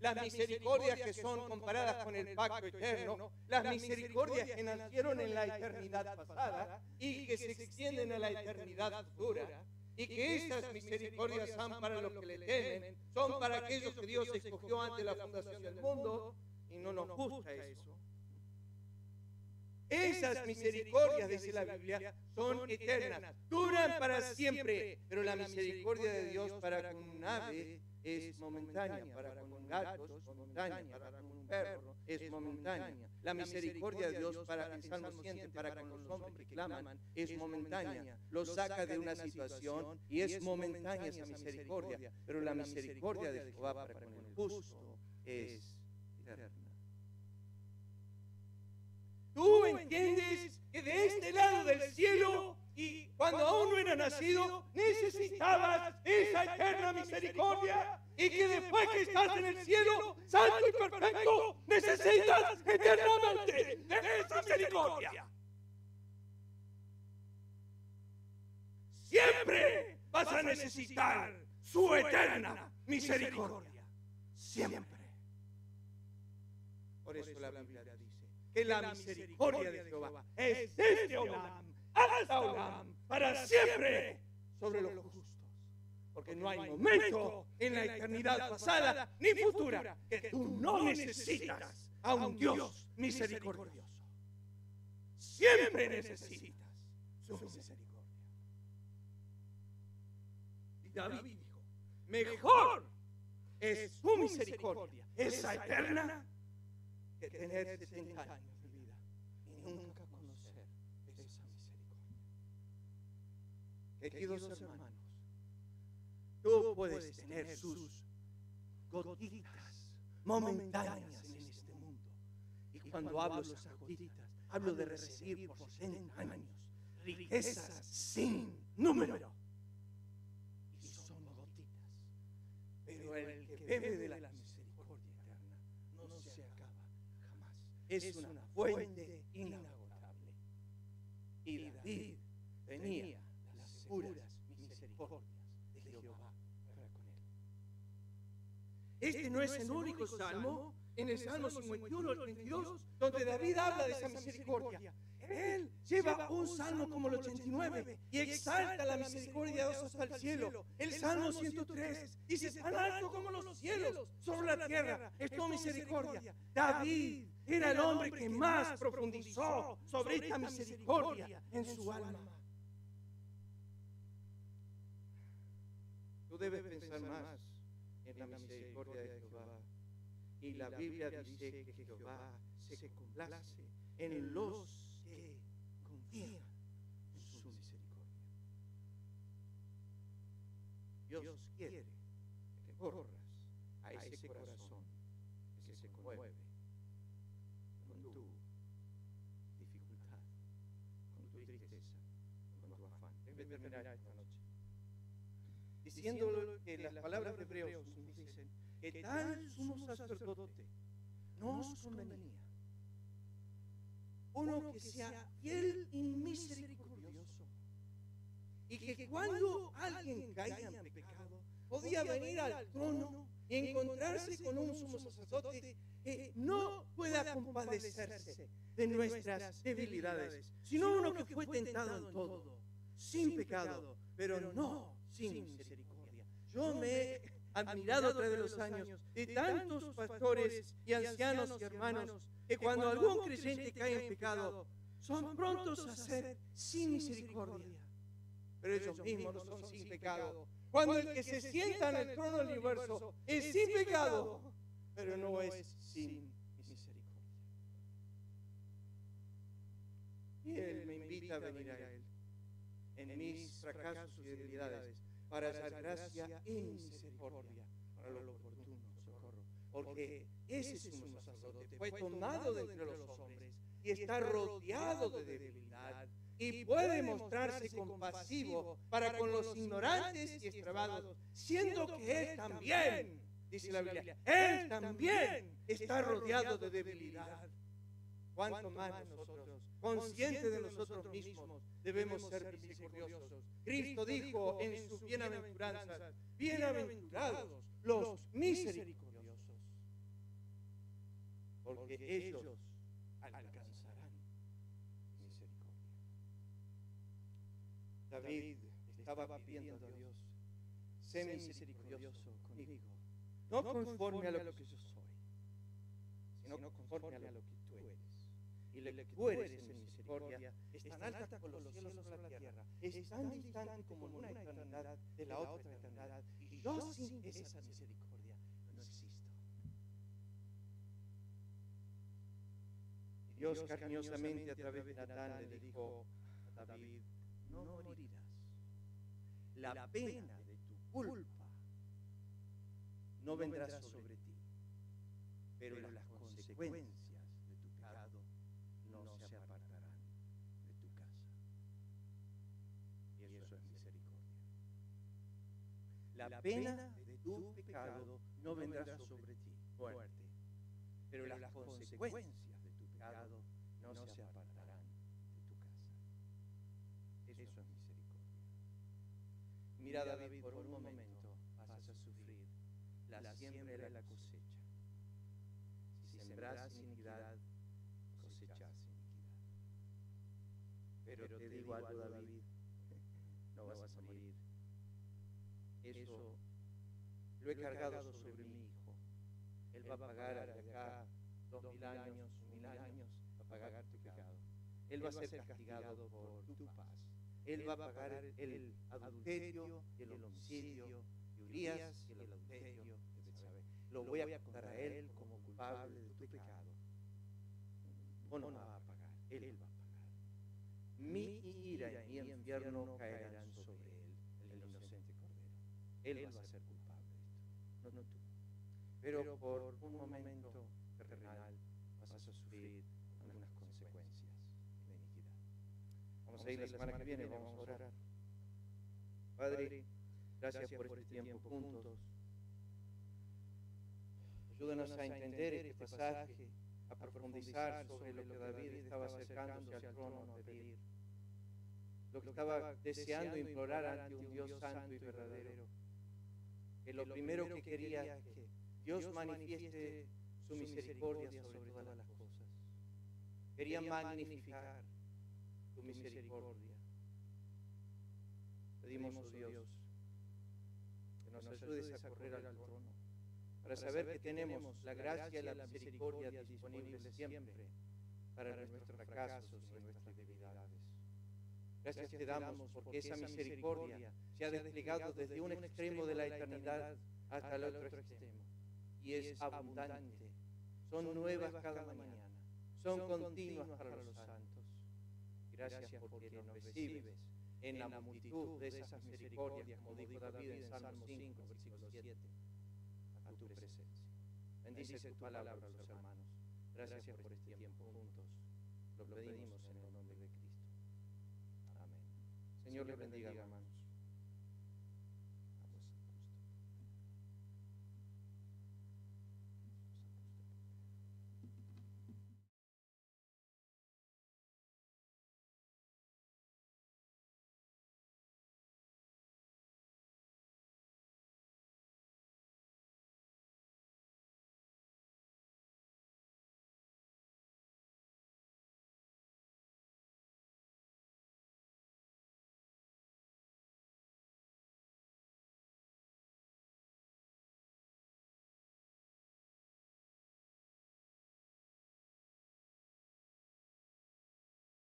las misericordias que son comparadas con el pacto eterno, las misericordias que nacieron en la eternidad pasada y que se extienden a la eternidad futura, y que estas misericordias son para los que le temen, son para aquellos que Dios escogió antes de la fundación del mundo, y no nos gusta eso. Esas misericordias, dice la Biblia, son eternas, duran para siempre, pero la misericordia de Dios para con un ave es momentánea, para con un gato es momentánea, para con un perro es momentánea. La misericordia de Dios para el Salmo 100, para con los hombres que claman, es momentánea. Los saca de una situación y es momentánea esa misericordia, pero la misericordia de Jehová para con el justo es eterna. Tú entiendes que de este lado del cielo, y cuando aún no era nacido, necesitabas esa eterna misericordia, y que después que estás en el cielo, santo y perfecto, necesitas eternamente de esa misericordia. Siempre vas a necesitar su eterna misericordia. Siempre. Por eso la Biblia dice que la misericordia de Jehová es desde Olam hasta Olam, para siempre, sobre los justos. Porque no hay momento en la eternidad pasada ni futura que tú no necesitas a un Dios misericordioso. Siempre necesitas su misericordia. Y David dijo, mejor es su misericordia, esa eterna, que tener 70 años de vida y nunca conocer esa misericordia. Queridos hermanos, tú puedes tener sus gotitas momentáneas en este mundo. Y cuando hablo de esas gotitas, hablo de recibir por 70 años riquezas sin número. Y son gotitas. Pero el que bebe de la misericordia eterna no se acaba jamás. Es una fuente inagotable. Y David tenía las seguras misericordias de Jehová para con él. Este no es el único salmo, en el Salmo 51 al 32, donde David habla de esa misericordia. Él lleva un salmo como el 89 y exalta la misericordia de Dios hasta el cielo. El Salmo 103 dice, tan alto como los cielos sobre la tierra es tu misericordia. David era el hombre que más profundizó sobre esta misericordia en su alma. Tú debes pensar más en la misericordia de Jehová. Y la Biblia dice que Jehová se complace en los que confían en su misericordia. Dios quiere que corras a ese corazón que se conmueve con tu dificultad, con tu tristeza, con tu afán. Debe terminar esta noche diciéndolo que las palabras de Hebreos nos dicen que tal sumo sacerdote nos convenía, uno que sea fiel y misericordioso, y que cuando alguien caiga en pecado podía venir al trono y encontrarse con un sumo sacerdote que no pueda compadecerse de nuestras debilidades, sino uno que fue tentado en todo, sin pecado, pero no sin misericordia. Yo me he admirado a través de los años de tantos pastores y ancianos y hermanos que cuando algún creyente cae en pecado son prontos a ser sin misericordia, pero ellos mismos no son sin pecado. Cuando el que se sienta en el trono del universo es sin pecado, pero no es sin misericordia. Y Él me invita a venir a Él en mis fracasos y debilidades para hallar gracia y misericordia para lo oportuno socorro. Porque ese sumo sacerdote fue tomado de entre los hombres y está rodeado de debilidad y puede mostrarse compasivo para con los ignorantes y extravados, siendo que Él también, dice la Biblia, Él también está rodeado de debilidad. ¿Cuánto más nosotros, conscientes de nosotros mismos, debemos ser misericordiosos? Cristo dijo en sus bienaventuranzas, bienaventurados los misericordiosos, porque ellos alcanzarán misericordia. David estaba pidiendo a Dios, sé misericordioso conmigo, no conforme a lo que yo soy, sino conforme a lo que tú eres. Y lo que tú eres en misericordia es tan alta como los cielos sobre la tierra, es tan distante como una eternidad de la otra eternidad, y yo sin esa misericordia no existo. Y Dios cariñosamente a través de Natán le dijo a David, no morirás. La pena de tu culpa no vendrá sobre ti, pero las consecuencias de tu pecado no se apartarán de tu casa. Y eso es misericordia. La pena de tu pecado no vendrá sobre ti, muerte, pero las consecuencias de tu pecado no se apartarán de tu casa. Eso es misericordia. Mira, David, por un momento vas a sufrir la siembra y la cosecha. Si sembrás iniquidad, cosechás iniquidad. Pero te digo algo, David, no vas a morir. Eso lo he cargado sobre mi hijo. Él va a pagar de acá 2000 años, 1000 años, va a pagar tu pecado. Él va a ser castigado por tu paz. Él va a pagar el adulterio y el homicidio de Urías y el adulterio de Betsabé. Lo voy a contar a él como culpable de tu pecado. O no va a pagar, él va a pagar. Mi ira y mi infierno caerán sobre él, el inocente cordero. Él va a ser culpable de esto, no tú. Pero por un momento terrenal vas a sufrir algunas consecuencias de iniquidad. Vamos a ir la semana que viene, vamos a orar. Padre, gracias por este tiempo juntos. Ayúdanos a entender este pasaje, a profundizar sobre lo que David estaba acercándose al trono a pedir, lo que estaba deseando implorar ante un Dios santo y verdadero, que lo primero que quería es que Dios manifieste su misericordia sobre todas las cosas. Quería magnificar tu misericordia. Pedimos, oh Dios, que nos ayudes a correr al trono, para saber que tenemos la gracia y la misericordia disponibles siempre para nuestros fracasos y nuestras debilidades. Gracias te damos porque esa misericordia se ha desplegado desde un extremo de la eternidad hasta el otro extremo y es abundante. Son nuevas cada mañana, son continuas para los santos. Gracias porque nos recibes en la multitud de esas misericordias, como dijo David en Salmo 5, versículo 7. a tu presencia. Bendice tu palabra a los hermanos. Gracias por este tiempo juntos. Lo pedimos en el nombre de Cristo. Amén. Señor les bendiga, hermanos.